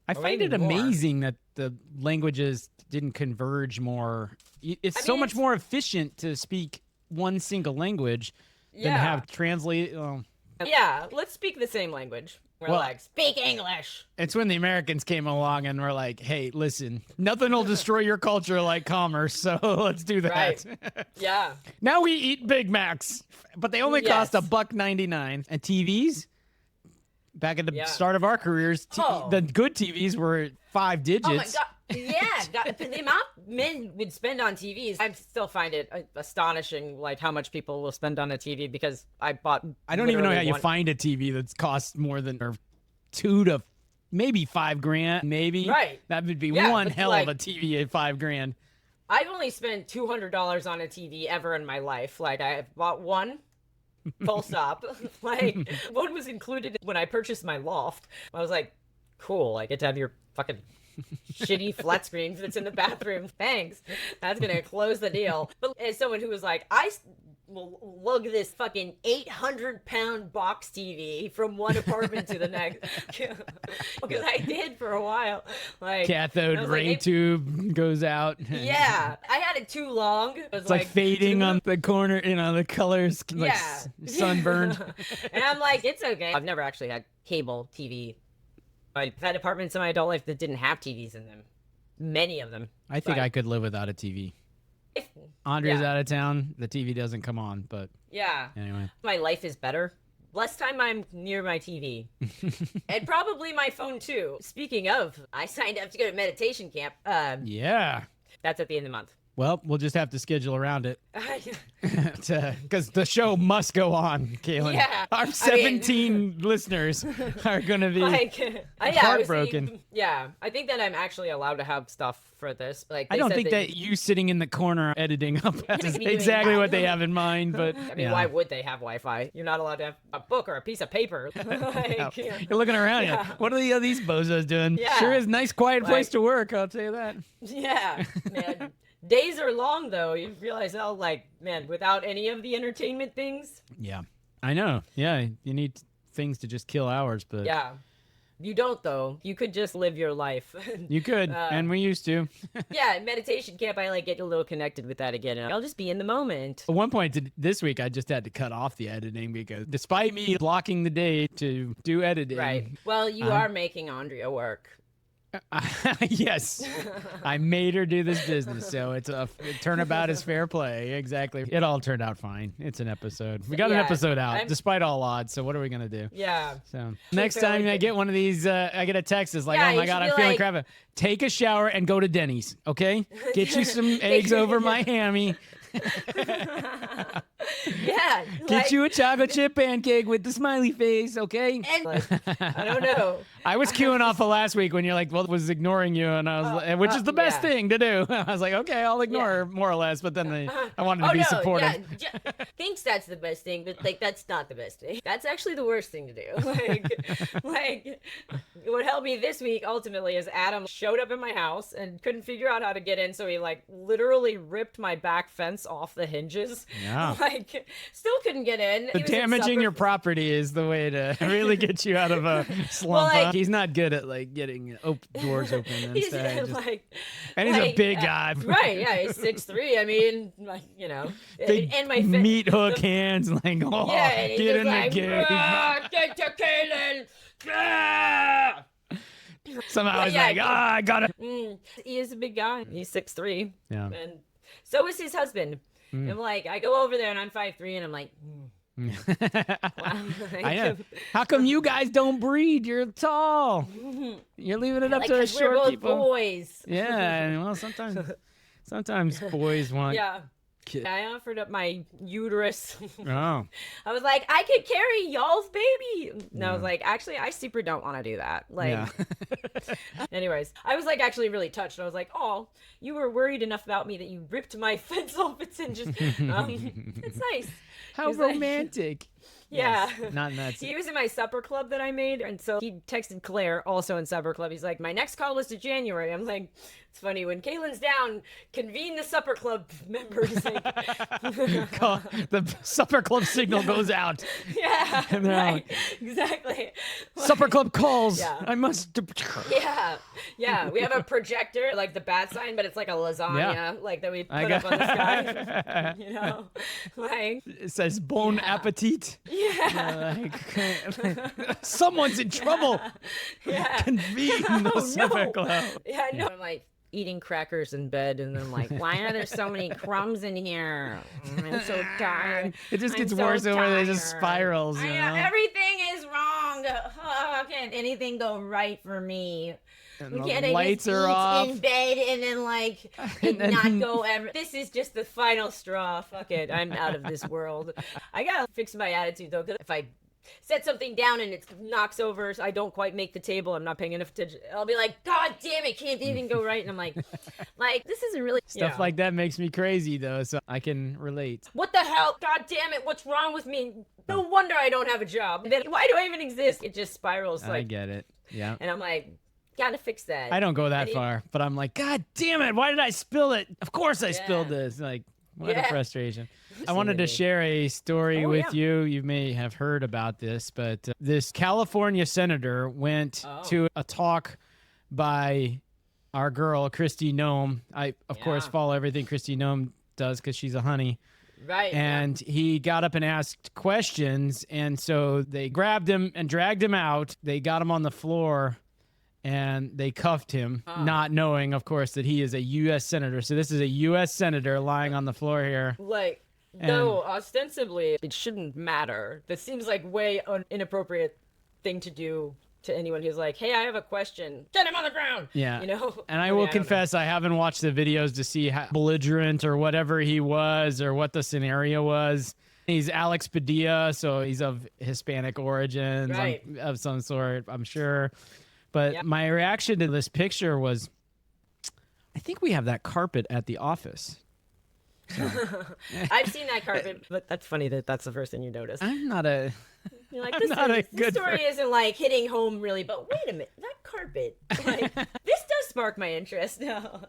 B: I
A: Or
B: find it
A: maybe more.
B: amazing that the languages didn't converge more. It's
A: I
B: so
A: mean,
B: much
A: it's-
B: more efficient to speak one single language than
A: Yeah.
B: have translate.
A: yeah, let's speak the same language. We're
B: Well-
A: like, speak English.
B: It's when the Americans came along and were like, hey, listen, nothing will destroy your culture like commerce, so let's do that.
A: Right. Yeah.
B: Now we eat Big Macs, but they only cost
A: Yes.
B: $1.99. And TVs, back at the
A: Yeah.
B: start of our careers,
A: Oh.
B: the good TVs were 5 digits.
A: Oh my god. Yeah, the amount men would spend on TVs, I still find it astonishing, like how much people will spend on a TV because I bought.
B: I don't even know how
A: literally
B: you
A: one-
B: find a TV that's cost more than or $2 to maybe $5,000, maybe.
A: Right.
B: That would be
A: Yeah,
B: one
A: but
B: hell
A: like-
B: of a TV at $5,000.
A: I've only spent $200 on a TV ever in my life. Like I bought one. Full stop. Like one was included when I purchased my loft. I was like, cool. I get to have your fucking shitty flat screen that's in the bathroom. Thanks. That's gonna close the deal. But as someone who was like, I will lug this fucking 800-pound box TV from one apartment to the next, because I did for a while. Like
B: Cathode
A: I was
B: ray
A: like,
B: tube goes out.
A: yeah, I had it too long. It was
B: It's like fading on the corner, the colors, like
A: Yeah.
B: sunburned.
A: And I'm like, it's okay. I've never actually had cable TV. I've had apartments in my adult life that didn't have TVs in them. Many of them.
B: I think
A: But
B: I could live without a TV.
A: if-
B: Andre's
A: Yeah.
B: out of town, the TV doesn't come on, but
A: yeah.
B: anyway.
A: My life is better. Less time I'm near my TV. And probably my phone too. Speaking of, I signed up to go to meditation camp.
B: Yeah.
A: That's at the end of the month.
B: Well, we'll just have to schedule around it because the show must go on, Kalyn.
A: Yeah,
B: Our
A: I mean-
B: 17 listeners are going to be
A: like, yeah,
B: heartbroken.
A: I think that I'm actually allowed to have stuff for this. Like,
B: I
A: they
B: don't
A: said
B: think that you sitting in the corner editing up is
A: be doing
B: exactly
A: that.
B: what they have in mind, but
A: I mean,
B: yeah.
A: why would they have Wi-Fi? You're not allowed to have a book or a piece of paper. Like,
B: Yeah. You're looking around.
A: Yeah.
B: What are these bozos doing?
A: Yeah.
B: Sure is a nice, quiet place
A: Like-
B: to work. I'll tell you that.
A: yeah, man. Days are long though. You realize how, like, man, without any of the entertainment things.
B: Yeah, I know. Yeah, you need things to just kill hours, but
A: Yeah. You don't, though. You could just live your life.
B: You could, and we used to.
A: Yeah, meditation camp, I like get a little connected with that again. I'll just be in the moment.
B: At one point this week, I just had to cut off the editing because despite me blocking the day to do editing.
A: Right. Well, you are making Andrea work.
B: Yes, I made her do this business, so it turnabout is fair play. Exactly. It all turned out fine. It's an episode. We got an episode out, despite all odds. So what are we gonna do?
A: Yeah.
B: So next time I get one of these, I get a text. It's like, oh my god, I'm feeling crap. Take a shower and go to Denny's. Okay, get you some eggs over my hammy.
A: Yeah.
B: Get you a chocolate chip pancake with the smiley face, okay?
A: And, I don't know.
B: I was queuing off of last week when you're like, well, was ignoring you, and I was, which is the best thing to do. I was like, okay, I'll ignore her more or less, but then I wanted to be supportive.
A: Yeah. Thinks that's the best thing, but like that's not the best thing. That's actually the worst thing to do. Like what helped me this week ultimately is Adam showed up in my house and couldn't figure out how to get in, so he like literally ripped my back fence off the hinges.
B: Yeah.
A: Like still couldn't get in.
B: Damaging your property is the way to really get you out of a slump. Well, like, he's not good at like getting doors open and stuff. And he's a big guy.
A: Right, yeah, he's 6'3". I mean, you know.
B: Big and my meat hook hands, like, oh,
A: yeah,
B: get in the game.
A: Get to Kalyn.
B: Somehow he's like, I got it.
A: He is a big guy. He's 6'3".
B: Yeah.
A: And so is his husband. I'm like, I go over there and I'm 5'3", and I'm like,
B: I know. How come you guys don't breed? You're tall. You're leaving it up to the short
A: we're both
B: people.
A: Boys.
B: Yeah. Well, sometimes boys want.
A: Yeah. I offered up my uterus.
B: Oh.
A: I was like, I could carry y'all's baby. And I was like, actually, I super don't want to do that. Like, anyways, I was like actually really touched. I was like, oh, you were worried enough about me that you ripped my fence off its hinges. It's nice.
B: How romantic.
A: Like, yeah.
B: Yes, not nuts.
A: He was in my supper club that I made. And so he texted Claire, also in supper club. He's like, my next call was to January. I'm like, it's funny. When Kalyn's down, convene the supper club members. Like,
B: the supper club signal goes out.
A: Yeah.
B: And
A: right. Exactly.
B: Supper club calls. Yeah. I must.
A: Yeah. Yeah. We have a projector, like the bat sign, but it's like a lasagna, like that we put up on the sky. You know? Like.
B: It says bon appetit.
A: Yeah.
B: Someone's in trouble.
A: Yeah.
B: Convene the supper club.
A: Yeah, no. I'm like eating crackers in bed, and then like, why are there so many crumbs in here? I'm so tired.
B: It just gets worse and worse. It just spirals. You know?
A: Everything is wrong. How can anything go right for me?
B: And the lights are off
A: in bed, and then like not go ever. This is just the final straw. Fuck it, I'm out of this world. I gotta fix my attitude though, because if I set something down and it knocks over, so I don't quite make the table, I'm not paying enough attention, I'll be like, God damn it, can't even go right. And I'm like this isn't really
B: stuff like that makes me crazy though, so I can relate.
A: What the hell? God damn it, what's wrong with me? No wonder I don't have a job. And then why do I even exist? It just spirals.
B: I get it. Yeah.
A: And I'm like, gotta fix that.
B: I don't go that far, but I'm like, God damn it, why did I spill it? Of course I spilled this. Like, what a frustration. I wanted to share a story with you. You may have heard about this, but this California senator went to a talk by our girl, Kristi Noem. I, of course, follow everything Kristi Noem does because she's a honey.
A: Right.
B: And he got up and asked questions, and so they grabbed him and dragged him out. They got him on the floor, and they cuffed him, not knowing, of course, that he is a U.S. senator. So this is a U.S. senator lying on the floor here.
A: Like, no, ostensibly, it shouldn't matter. This seems like way inappropriate thing to do to anyone who's like, hey, I have a question. Get him on the ground.
B: Yeah.
A: You know?
B: And I will confess, I haven't watched the videos to see how belligerent or whatever he was or what the scenario was. He's Alex Padilla, so he's of Hispanic origins of some sort, I'm sure. But my reaction to this picture was, I think we have that carpet at the office. So.
A: I've seen that carpet, but that's funny that that's the first thing you noticed.
B: I'm not a...
A: You're like, this story isn't like hitting home really, but wait a minute, that carpet, like, this does spark my interest now.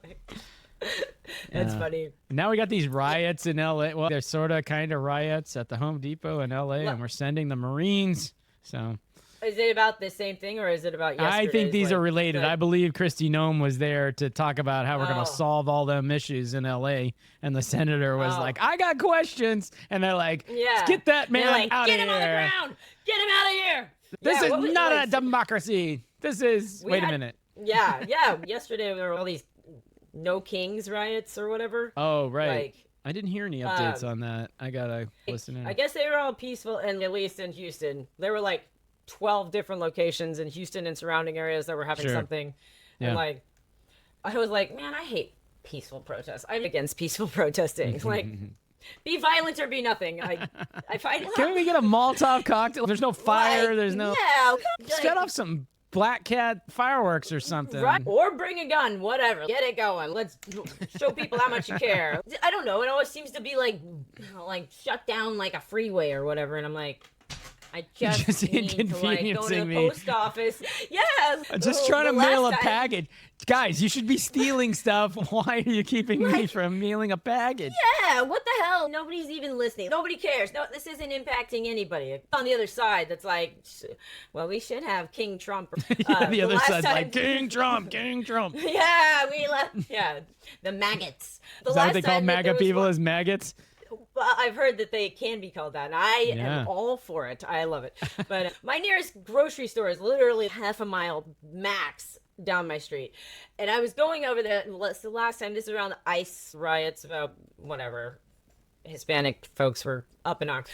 A: That's funny.
B: Now we got these riots in LA. Well, there's sort of kind of riots at the Home Depot in LA, and we're sending the Marines. So
A: Is it about the same thing, or is it about yesterday's?
B: I think these are related. I believe Kristi Noem was there to talk about how we're going to solve all them issues in L.A., and the senator was like, I got questions. And they're like, get that man out of here.
A: Get him on the ground. Get him out of here.
B: This is not a democracy. This is, wait a minute.
A: Yeah. Yesterday there were all these No Kings riots or whatever.
B: Oh, right. I didn't hear any updates on that. I got to listen in.
A: I guess they were all peaceful, and at least in Houston. There were like 12 different locations in Houston and surrounding areas that were having something. Yeah. And like, I was like, man, I hate peaceful protests. I'm against peaceful protesting. Like, be violent or be nothing. I find.
B: Can we get a Molotov cocktail? There's no fire. There's no.
A: Yeah.
B: Set off some Black Cat fireworks or something.
A: Right. Or bring a gun, whatever. Get it going. Let's show people how much you care. I don't know. It always seems to be like shut down like a freeway or whatever. And I'm like, I just need to like go to the post office. Yes.
B: I'm just trying to mail a package. Guys, you should be stealing stuff. Why are you keeping me from mailing a package?
A: Yeah, what the hell? Nobody's even listening. Nobody cares. No, this isn't impacting anybody. On the other side, that's like, well, we should have King Trump.
B: The other side's like, King Trump, King Trump.
A: Yeah, we left. Yeah, the maggots.
B: Is that what they call MAGA people as maggots?
A: Well, I've heard that they can be called that, and I am all for it. I love it. But my nearest grocery store is literally half a mile max down my street. And I was going over there, and the last time, this is around the ICE riots, about whatever, Hispanic folks were up in arms.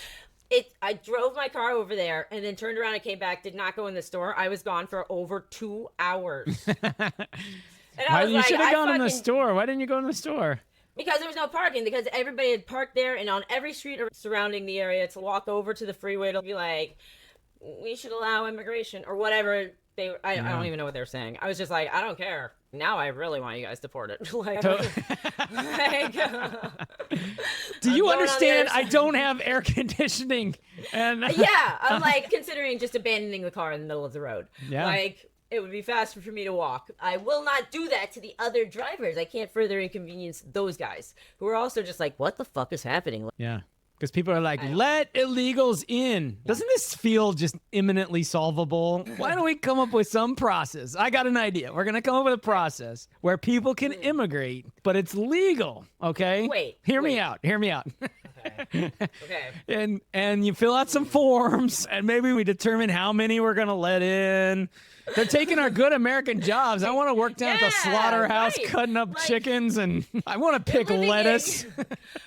A: I drove my car over there and then turned around and came back, did not go in the store. I was gone for over 2 hours. And
B: you should have gone in the store. Why didn't you go in the store?
A: Because there was no parking, because everybody had parked there, and on every street surrounding the area to walk over to the freeway to be like, we should allow immigration or whatever. I don't even know what they were saying. I was just like, I don't care. Now I really want you guys deported.
B: Do you understand? I don't have air conditioning. And
A: yeah, I'm like considering just abandoning the car in the middle of the road.
B: Yeah.
A: Like, it would be faster for me to walk. I will not do that to the other drivers. I can't further inconvenience those guys who are also just like, what the fuck is happening?
B: Yeah. Because people are like, let illegals in. Doesn't this feel just imminently solvable? Why don't we come up with some process? I got an idea. We're going to come up with a process where people can immigrate, but it's legal. Okay? Hear me out.
A: Okay.
B: And you fill out some forms, and maybe we determine how many we're going to let in. They're taking our good American jobs. I want to work down at the slaughterhouse cutting up chickens, and I want to pick lettuce.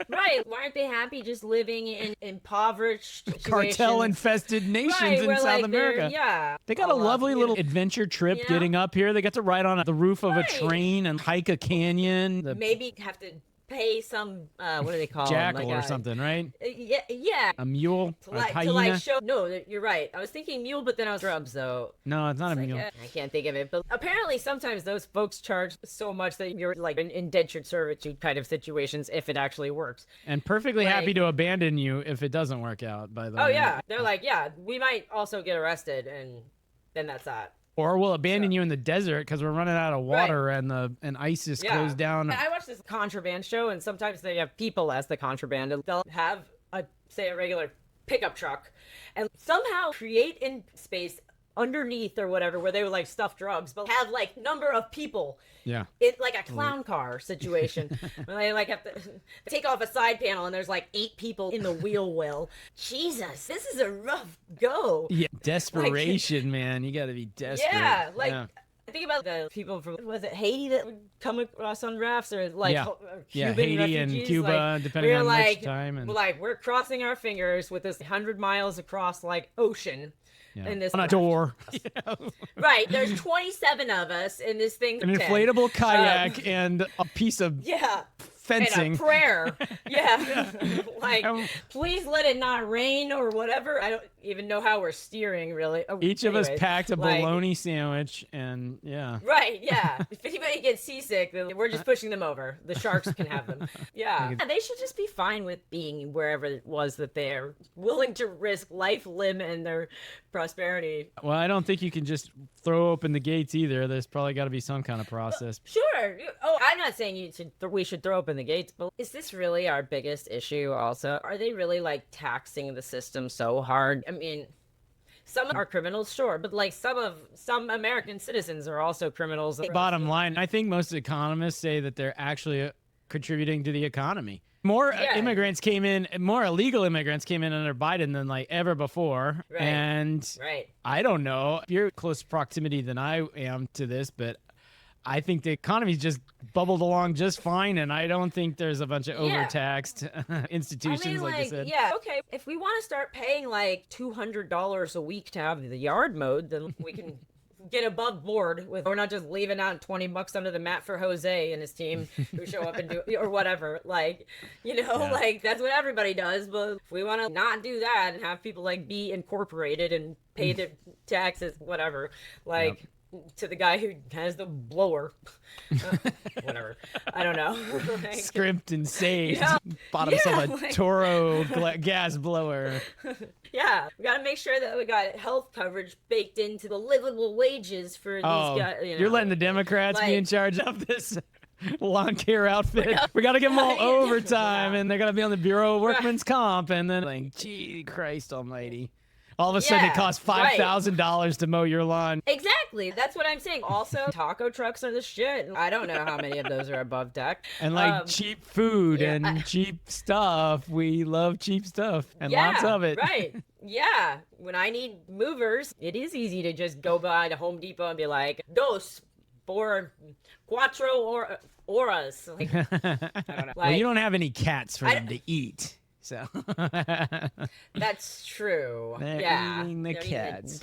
A: Right. Why aren't they happy just living in impoverished
B: cartel-infested nations in South America?
A: Yeah.
B: They got a lovely little adventure trip getting up here. They got to ride on the roof of a train and hike a canyon.
A: Maybe have to pay some, what do they call
B: jackal or something, right?
A: Yeah.
B: A mule?
A: To like show. No, you're right. I was thinking mule, but then I was drugged, so.
B: No, it's not a mule.
A: I can't think of it. But apparently sometimes those folks charge so much that you're like in indentured servitude kind of situations if it actually works.
B: And perfectly happy to abandon you if it doesn't work out, by the way.
A: Oh, yeah. They're like, yeah, we might also get arrested, and then that's that.
B: Or we'll abandon you in the desert because we're running out of water and ICE is closed down.
A: I watch this contraband show, and sometimes they have people as the contraband, and they'll have a regular pickup truck and somehow create in space underneath or whatever where they would like stuff drugs, but have like number of people.
B: Yeah.
A: It's like a clown car situation where they like have to take off a side panel and there's like 8 people in the wheel well. Jesus, this is a rough go.
B: Yeah, desperation, man. You got to be desperate.
A: Yeah, think about the people from, was it Haiti that would come across on rafts, or like Cuban
B: Haiti
A: refugees?
B: And Cuba, depending on which time. And
A: we're crossing our fingers with this 100 miles across like ocean.
B: Yeah.
A: In this
B: on a door.
A: Right. There's 27 of us in this thing.
B: An inflatable kayak and a piece of fencing.
A: And a prayer. Like, please let it not rain or whatever. I don't even know how we're steering, really.
B: Each of us packed a bologna sandwich, and
A: Right, yeah. If anybody gets seasick, then we're just pushing them over. The sharks can have them. Yeah. They should just be fine with being wherever it was that they're willing to risk life, limb, and their prosperity.
B: Well, I don't think you can just throw open the gates either. There's probably got to be some kind of process.
A: Sure. Oh, I'm not saying we should throw open the gates, but is this really our biggest issue also? Are they really like taxing the system so hard? I mean, some are criminals, sure, but like some American citizens are also criminals.
B: Bottom line, I think most economists say that they're actually contributing to the economy. More immigrants came in, more illegal immigrants came in under Biden than like ever before.
A: Right.
B: And I don't know, you're close proximity than I am to this, but I think the economy's just bubbled along just fine, and I don't think there's a bunch of overtaxed institutions, like I said.
A: Yeah, okay. If we want to start paying like $200 a week to have the yard mowed, then we can get above board with. We're not just leaving out $20 under the mat for Jose and his team who show up and do or whatever. Like, like that's what everybody does. But if we want to not do that and have people like be incorporated and pay their taxes, whatever, like. Yep. To the guy who has the blower. Whatever. I don't know.
B: Scrimped and saved. Bottoms of a Toro gas blower.
A: Yeah. We got to make sure that we got health coverage baked into the livable wages for these guys.
B: You're letting the Democrats be in charge of this lawn care outfit. We got to give them all overtime, and they're going to be on the Bureau of Workmen's Comp, and then like, gee, Christ almighty. All of a sudden, it costs $5,000 to mow your lawn.
A: Exactly. That's what I'm saying. Also, taco trucks are the shit. I don't know how many of those are above deck.
B: And like cheap food and cheap stuff. We love cheap stuff and lots of it.
A: Right. Yeah. When I need movers, it is easy to just go by to Home Depot and be like, dos por cuatro horas. Like, I don't know.
B: Well, you don't have any cats for them to eat. So
A: that's true.
B: They're eating the cats.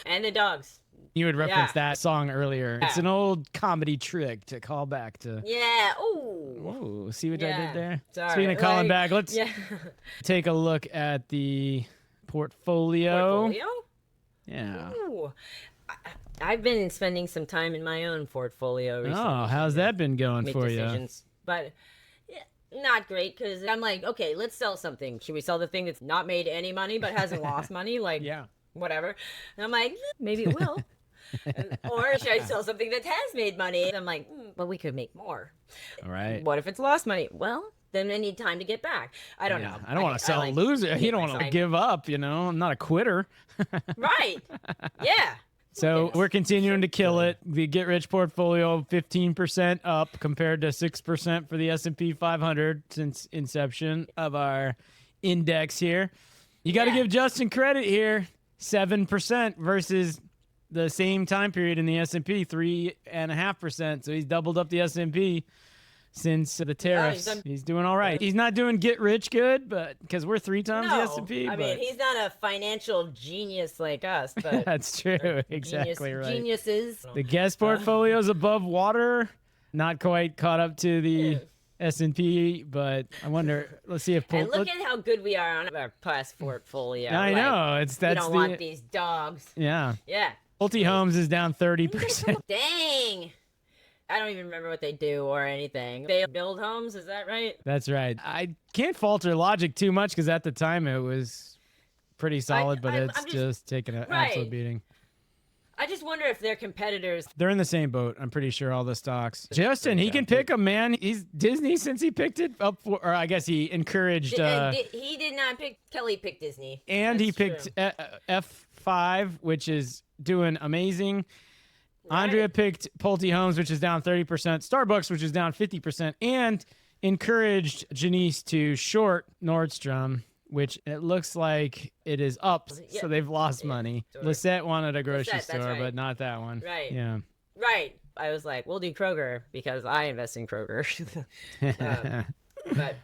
A: And the dogs.
B: You would reference that song earlier. It's an old comedy trick to call back to.
A: Yeah. Ooh.
B: See what I did there?
A: Sorry.
B: Speaking of calling back, let's take a look at the portfolio. Yeah.
A: Ooh. I've been spending some time in my own portfolio recently.
B: Oh, how's that been going for you?
A: But not great, because I'm like, okay, let's sell something. Should we sell the thing that's not made any money but hasn't lost money? Like, whatever. And I'm like, maybe it will. Or should I sell something that has made money? And I'm like, but we could make more.
B: All right.
A: What if it's lost money? Well, then I need time to get back. I don't know.
B: I don't want to sell a loser. You don't want to give up, I'm not a quitter.
A: Right. Yeah.
B: So we're continuing to kill it. The Get Rich portfolio, 15% up compared to 6% for the S&P 500 since inception of our index here. You got to give Justin credit here. 7% versus the same time period in the S&P, 3.5%. So he's doubled up the S&P since the tariffs. He's doing all right. He's not doing get rich good, but because we're 3 times the S&P.
A: I mean, he's not a financial genius like us. But
B: that's true. Exactly right.
A: Geniuses.
B: The guest portfolio is above water. Not quite caught up to the S&P, but I wonder. Let's see if.
A: And look at how good we are on our past portfolio.
B: I know. We don't
A: want these dogs.
B: Yeah.
A: Yeah.
B: Multi Homes is down 30%.
A: Dang. I don't even remember what they do or anything. They build homes, is that right?
B: That's right. I can't falter logic too much because at the time it was pretty solid, but it's just taking an absolute beating.
A: I just wonder if they're competitors.
B: They're in the same boat. I'm pretty sure all the stocks. Justin, he can pick them, man. He's Disney since he picked it up for, or I guess he encouraged.
A: He did not pick. Kelly picked Disney.
B: And he picked F5, which is doing amazing. Right. Andrea picked Pulte Homes, which is down 30%. Starbucks, which is down 50%. And encouraged Janice to short Nordstrom, which it looks like it is up. So they've lost money. Lisette wanted a grocery store, but not that one.
A: Right.
B: Yeah.
A: Right. I was like, we'll do Kroger because I invest in Kroger. But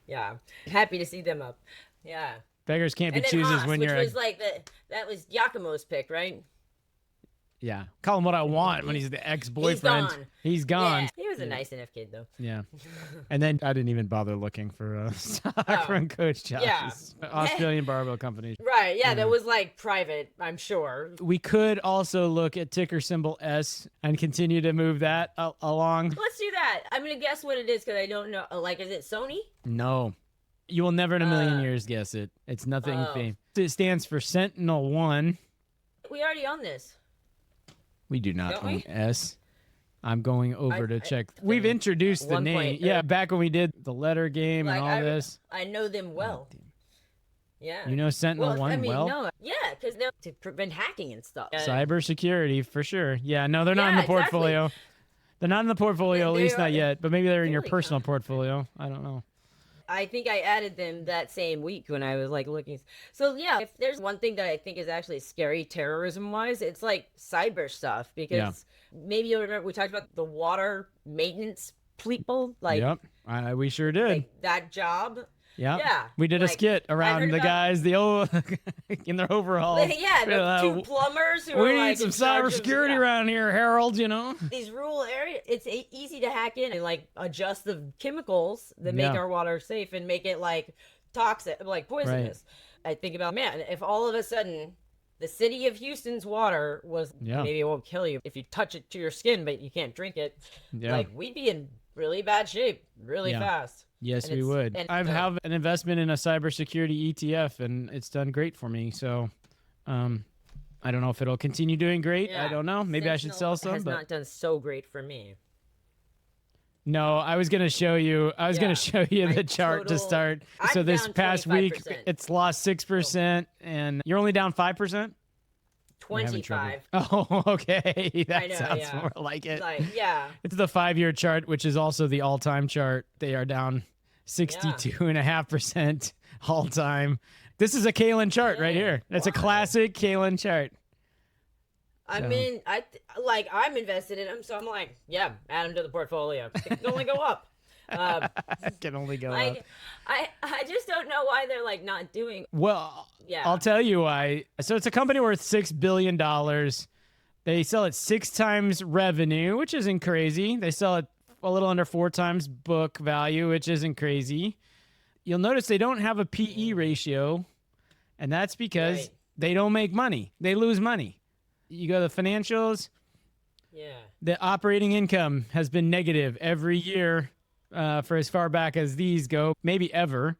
A: yeah, happy to see them up. Yeah.
B: Beggars can't be choosers when you're.
A: Which was like that was Giacomo's pick, right?
B: Yeah. Call him what I want when he's the ex-boyfriend. He's gone.
A: Yeah. He was a nice enough kid, though.
B: Yeah. And then I didn't even bother looking for stock from Coach Josh's Australian barbell company.
A: Right. Yeah, that was like private, I'm sure.
B: We could also look at ticker symbol S and continue to move that along.
A: Let's do that. I'm going to guess what it is because I don't know. Like, is it Sony?
B: No. You will never in a million years guess it. It's nothing famous. It stands for Sentinel-1.
A: We already own this.
B: We do not own S. I'm going over to check. We've introduced the name. Yeah, back when we did the letter game and all this.
A: I know them well. Yeah.
B: You know Sentinel-1 well?
A: No. Yeah, because they're to prevent hacking and stuff.
B: Cybersecurity, for sure. Yeah, no, they're not in the portfolio.
A: Exactly.
B: They're not in the portfolio, at least not yet. But maybe they're in your
A: really
B: personal portfolio. I don't know.
A: I think I added them that same week when I was like looking. So yeah, if there's one thing that I think is actually scary terrorism-wise, it's like cyber stuff. Because maybe you'll remember we talked about the water maintenance people. Like,
B: yep, we sure did.
A: Like, that job.
B: Yeah. We did a skit around the guys, the old in their overalls.
A: Yeah, the two plumbers who
B: we
A: are
B: need some cybersecurity around here, Harold, you know?
A: These rural areas, it's easy to hack in and like adjust the chemicals that make our water safe and make it like toxic, like poisonous. Right. I think about, man, if all of a sudden the city of Houston's water was, maybe it won't kill you if you touch it to your skin, but you can't drink it. Yeah. Like, we'd be in really bad shape really fast.
B: Yes, we would. I have an investment in a cybersecurity ETF, and it's done great for me. So, I don't know if it'll continue doing great. I don't know. Maybe I should sell some.
A: Has not done so great for me.
B: No, I was going to show you. I was going to show you the chart to start. So this past week, it's lost 6%, and you're only down 5%.
A: 25.
B: Oh, okay. That sounds more like it. It's the 5-year chart, which is also the all-time chart. They are down 62.5% all-time. This is a Kalyn chart right here. That's a classic Kalyn chart.
A: I mean, I'm invested in them, so I'm like, add them to the portfolio. It can only go up.
B: It can only go up.
A: I just don't know why they're like not doing.
B: Well, I'll tell you why. So it's a company worth $6 billion. They sell it 6 times revenue, which isn't crazy. They sell it a little under 4 times book value, which isn't crazy. You'll notice they don't have a PE ratio, and that's because they don't make money. They lose money. You go to the financials. Yeah. The operating income has been negative every year for as far back as these go, maybe ever.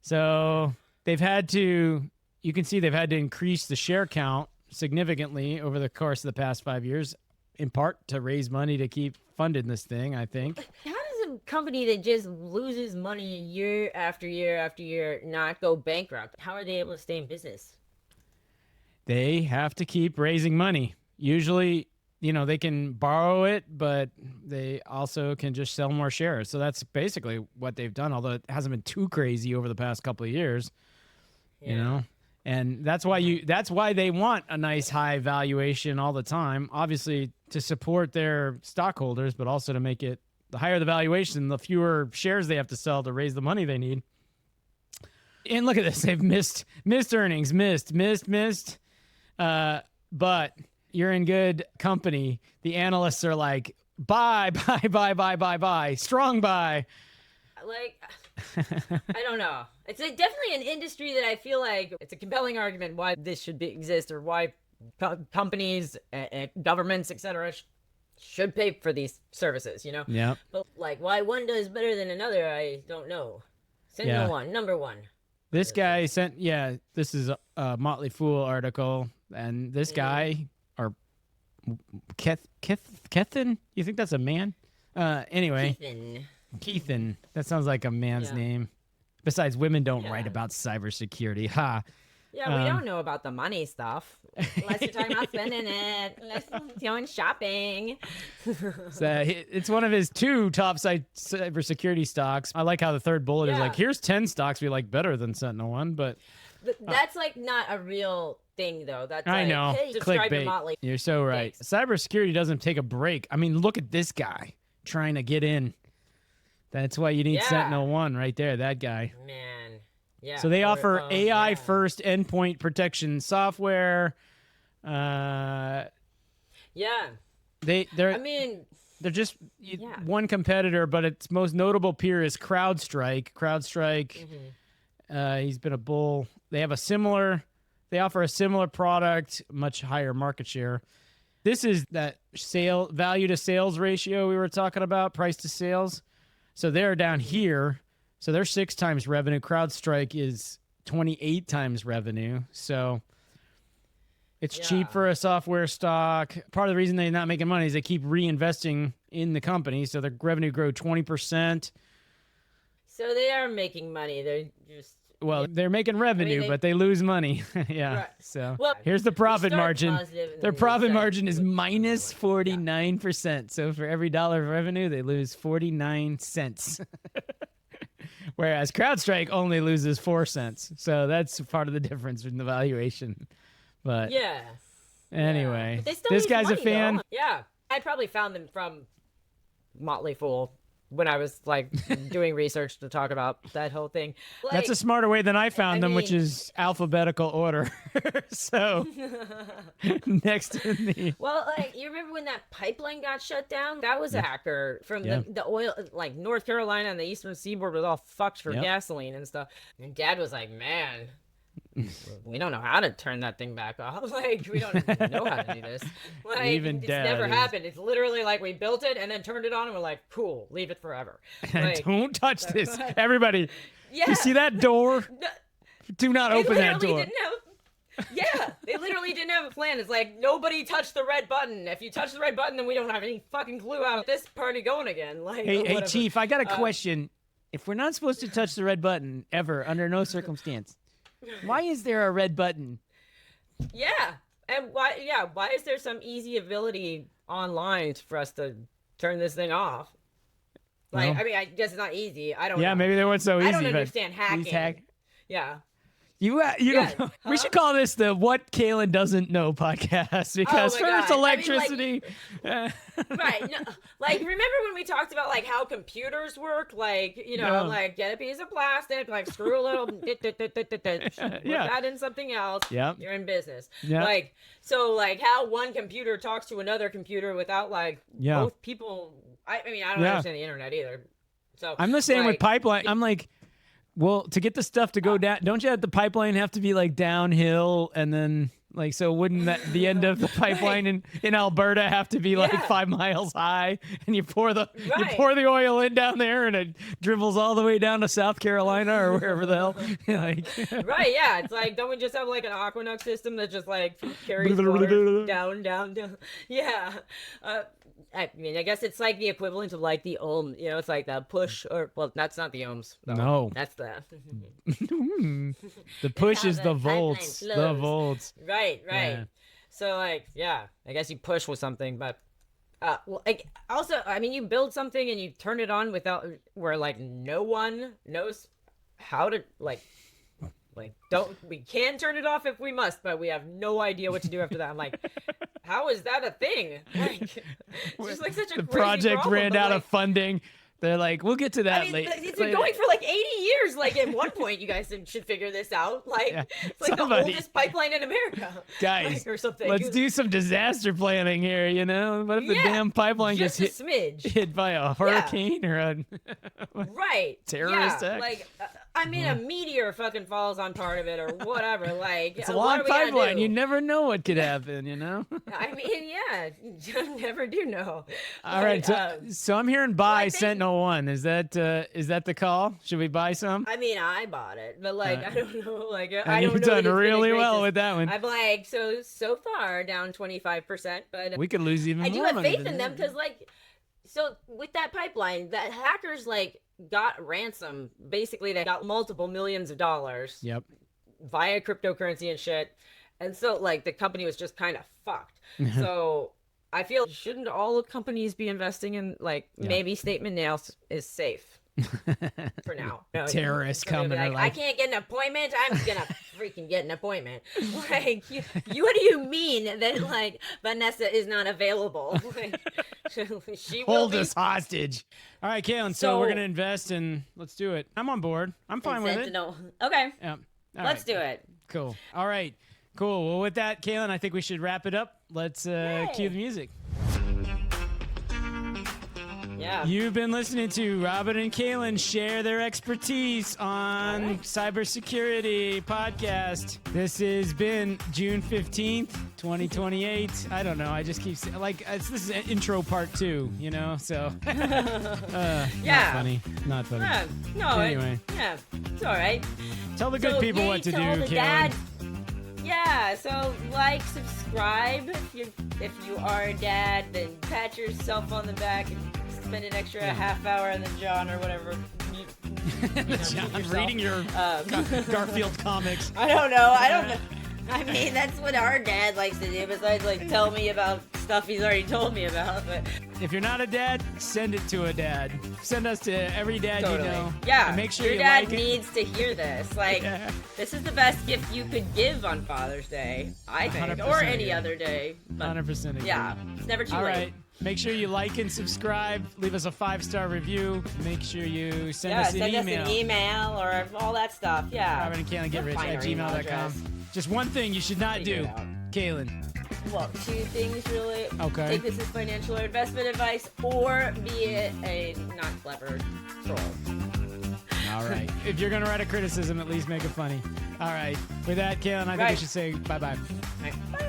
B: So they've had to, you can see they've had to increase the share count significantly over the course of the past 5 years, in part to raise money to keep funding this thing, I think.
A: How does a company that just loses money year after year after year not go bankrupt? How are they able to stay in business?
B: They have to keep raising money. Usually, they can borrow it, but they also can just sell more shares. So that's basically what they've done, although it hasn't been too crazy over the past couple of years, And that's why they want a nice high valuation all the time, obviously to support their stockholders, but also to make it, the higher the valuation, the fewer shares they have to sell to raise the money they need. And look at this. They've missed earnings, missed. But you're in good company. The analysts are like, buy, strong buy.
A: Like, I don't know. It's definitely an industry that I feel like it's a compelling argument why this should exist, or why companies, governments, etc., should pay for these services, Yeah. But like, why one does better than another, I don't know. Sentinel-1, number 1.
B: This guy this is a Motley Fool article, and this guy, or Kethin, you think that's a man? Anyway. Keithan. That sounds like a man's name. Besides, women don't write about cybersecurity. Ha.
A: Yeah, we don't know about the money stuff. Unless you're talking about spending it. Unless you're going shopping.
B: So it's one of his 2 top cybersecurity stocks. I like how the third bullet is like, here's 10 stocks we like better than Sentinel-1, but...
A: That's like not a real thing, though. That's
B: I know.
A: Hey,
B: clickbait. You're so right. Thanks. Cybersecurity doesn't take a break. I mean, look at this guy trying to get in. That's why you need Sentinel-1 right there, that guy.
A: Man. Yeah.
B: So they offer AI-first endpoint protection software. They're just one competitor, but its most notable peer is CrowdStrike. He's been a bull. They offer a similar product, much higher market share. This is that value to sales ratio we were talking about, price to sales. So they're down here. So they're 6 times revenue. CrowdStrike is 28 times revenue. So it's cheap for a software stock. Part of the reason they're not making money is they keep reinvesting in the company. So their revenue grew 20%.
A: So they are making money. They're just
B: Well, they're making revenue, but they lose money. Yeah.
A: Right.
B: So
A: Well,
B: here's the profit margin.
A: positive and
B: Their
A: then
B: profit
A: start
B: margin is
A: with-
B: minus 49%. So for every dollar of revenue, they lose 49 cents. Whereas CrowdStrike only loses 4 cents. So that's part of the difference in the valuation. But
A: Yeah.
B: anyway,
A: But they still
B: this
A: lose
B: guy's a
A: money,
B: fan.
A: though. Yeah. I probably found them from Motley Fool when I was like doing research to talk about that whole thing.
B: That's a
A: Like,
B: smarter way than I found
A: I
B: them, which
A: mean-
B: is alphabetical order. So next in the
A: well, like you remember when that pipeline got shut down? That was a hacker from the oil, like North Carolina and the Eastern Seaboard was all fucked for
B: Yep.
A: gasoline and stuff. And Dad was like, "Man, we don't know how to turn that thing back off. Like we don't know how to do this. Like
B: Even
A: it's
B: Dad
A: never
B: is-
A: happened. It's literally like we built it and then turned it on and we're like, cool, leave it forever. Like,
B: don't touch this. Everybody,
A: yeah,
B: you see that door?
A: No,
B: Do not
A: they
B: open that
A: literally
B: door.
A: didn't have. Yeah, they literally didn't have a plan. It's like nobody touched the red button. If you touch the red button, then we don't have any fucking clue how this party going again. Like,
B: Hey,
A: whatever.
B: Chief, I got a question. If we're not supposed to touch the red button ever, under no circumstance, why is there a red button?
A: Yeah, and why? Yeah, why is there some easy ability online for us to turn this thing off? Like,
B: Well-
A: I mean, I guess it's not easy. I don't.
B: Yeah,
A: know.
B: maybe they weren't so easy.
A: I don't
B: but
A: understand hacking.
B: these hack-
A: Yeah.
B: You
A: Yeah,
B: don't know. We should call this the What Kalyn Doesn't Know podcast because
A: Oh my
B: first
A: God. I mean, like-
B: electricity.
A: Right. No, like, remember when we talked about like how computers work? Like, you know,
B: Yeah.
A: like get a piece of plastic, like screw a little, put that in something else.
B: Yep.
A: You're in business.
B: Yep.
A: Like, so like how one computer talks to another computer without like
B: Yeah.
A: both people. I mean, I don't
B: Yeah.
A: understand the internet either. So
B: I'm the same with
A: like,
B: pipeline. I'm like, well, to get the stuff to go down, don't you have the pipeline have to be like downhill and then like, so wouldn't that the end of the pipeline in Alberta have to be like
A: Yeah.
B: 5 miles high and you pour the
A: Right.
B: oil in down there and it dribbles all the way down to South Carolina or wherever the hell. Like,
A: Right, yeah. It's like, don't we just have like an aqueduct system that just like carries water down? Yeah. I mean, I guess it's like the equivalent of like the ohm. You know, it's like the push or well, that's not the ohms. Though.
B: No.
A: that's the
B: the push
A: how
B: is
A: the
B: the
A: pipeline
B: volts. The
A: flows.
B: volts.
A: right.
B: Yeah.
A: So like, yeah, I guess you push with something, but well, like also, I mean, you build something and you turn it on without where like no one knows how to like we can turn it off if we must, but we have no idea what to do after that. I'm like, how is that a thing? Like, it's just like such a
B: The
A: crazy
B: project
A: problem,
B: ran
A: but,
B: out
A: like,
B: of funding. They're like, we'll get to that
A: I mean,
B: later.
A: it's been going for like 80 years. Like, at one point, you guys should figure this out. Like,
B: Yeah.
A: it's like
B: Somebody-
A: the oldest pipeline in America.
B: Guys,
A: Like, or something.
B: let's do some disaster planning here, you know? What if the
A: Yeah,
B: damn pipeline gets
A: just a
B: hit,
A: smidge.
B: hit by a hurricane or a...
A: Right.
B: Terrorist
A: yeah,
B: act?
A: like, I mean, a meteor fucking falls on part of it or whatever. Like,
B: It's a
A: what
B: long
A: are we gonna
B: pipeline.
A: do?
B: You never know what could happen, you know?
A: I mean, yeah, you never do know.
B: All right, so I'm hearing buy
A: I think-
B: Sentinel-1. Is that the call? Should we buy some?
A: I mean, I bought it, but like, I don't know. Like, I
B: And
A: don't
B: you've
A: know.
B: done
A: that it's been a
B: really
A: great
B: well
A: system.
B: with that one.
A: I'm like, so far down 25%, but
B: We could lose even
A: I
B: more
A: do have
B: money
A: faith
B: than
A: in them
B: that.
A: because, like, so with that pipeline, that hackers like got ransom. Basically, they got multiple millions of dollars
B: Yep.
A: via cryptocurrency and shit, and so like the company was just kind of fucked. So I feel shouldn't all companies be investing in like maybe Statement Nails is safe. For now, no,
B: Terrorists
A: somebody will be
B: coming are
A: I
B: like-
A: can't get an appointment. I'm gonna freaking get an appointment. Like, you what do you mean that like Vanessa is not available? Like, she will
B: Hold
A: be
B: us hostage. All right, Kalyn, so we're
A: So-
B: going to invest and let's do it. I'm on board. I'm fine with it.
A: Sentinel. Okay,
B: Yeah. All
A: let's
B: right.
A: do it.
B: Cool. All right. Cool. Well, with that, Kalyn, I think we should wrap it up. Let's cue the music.
A: Yeah.
B: You've been listening to Robin and Kalyn share their expertise on
A: All right.
B: cybersecurity podcast. This has been June 15th, 2028. I don't know. I just keep saying, like, this is an intro part 2, you know? So,
A: Yeah.
B: Not funny. Not funny.
A: Yeah, no.
B: Anyway.
A: Yeah. It's all right.
B: Tell the good
A: So,
B: people
A: yay
B: what to
A: all
B: do,
A: the
B: Kalyn.
A: dads. Yeah, so like, subscribe. If you are a dad, then pat yourself on the back and spend an extra half hour, and then John or whatever.
B: John reading your Garfield comics.
A: I don't know. I mean, that's what our dad likes to do, besides, like, tell me about stuff he's already told me about. But
B: if you're not a dad, send it to a dad. Send us to every dad you know.
A: Yeah.
B: And make sure
A: your
B: you
A: dad
B: like it.
A: needs to hear this. Like, this is the best gift you could give on Father's Day, I think. Or any other day. But
B: 100% agree.
A: yeah. It's never too late.
B: All right. Make sure you like and subscribe. Leave us a 5-star review. Make sure you send us an email.
A: Send us an email or all that stuff. Yeah.
B: Robin and Kalyn Get Rich at gmail.com. Just one thing you should not do, Kalyn.
A: Well, 2 things really.
B: Okay.
A: Take this as financial or investment advice, or be a not clever troll.
B: All right. If you're going to write a criticism, at least make it funny. All right. With that, Kalyn, I think we should say bye-bye.
A: All right. Bye.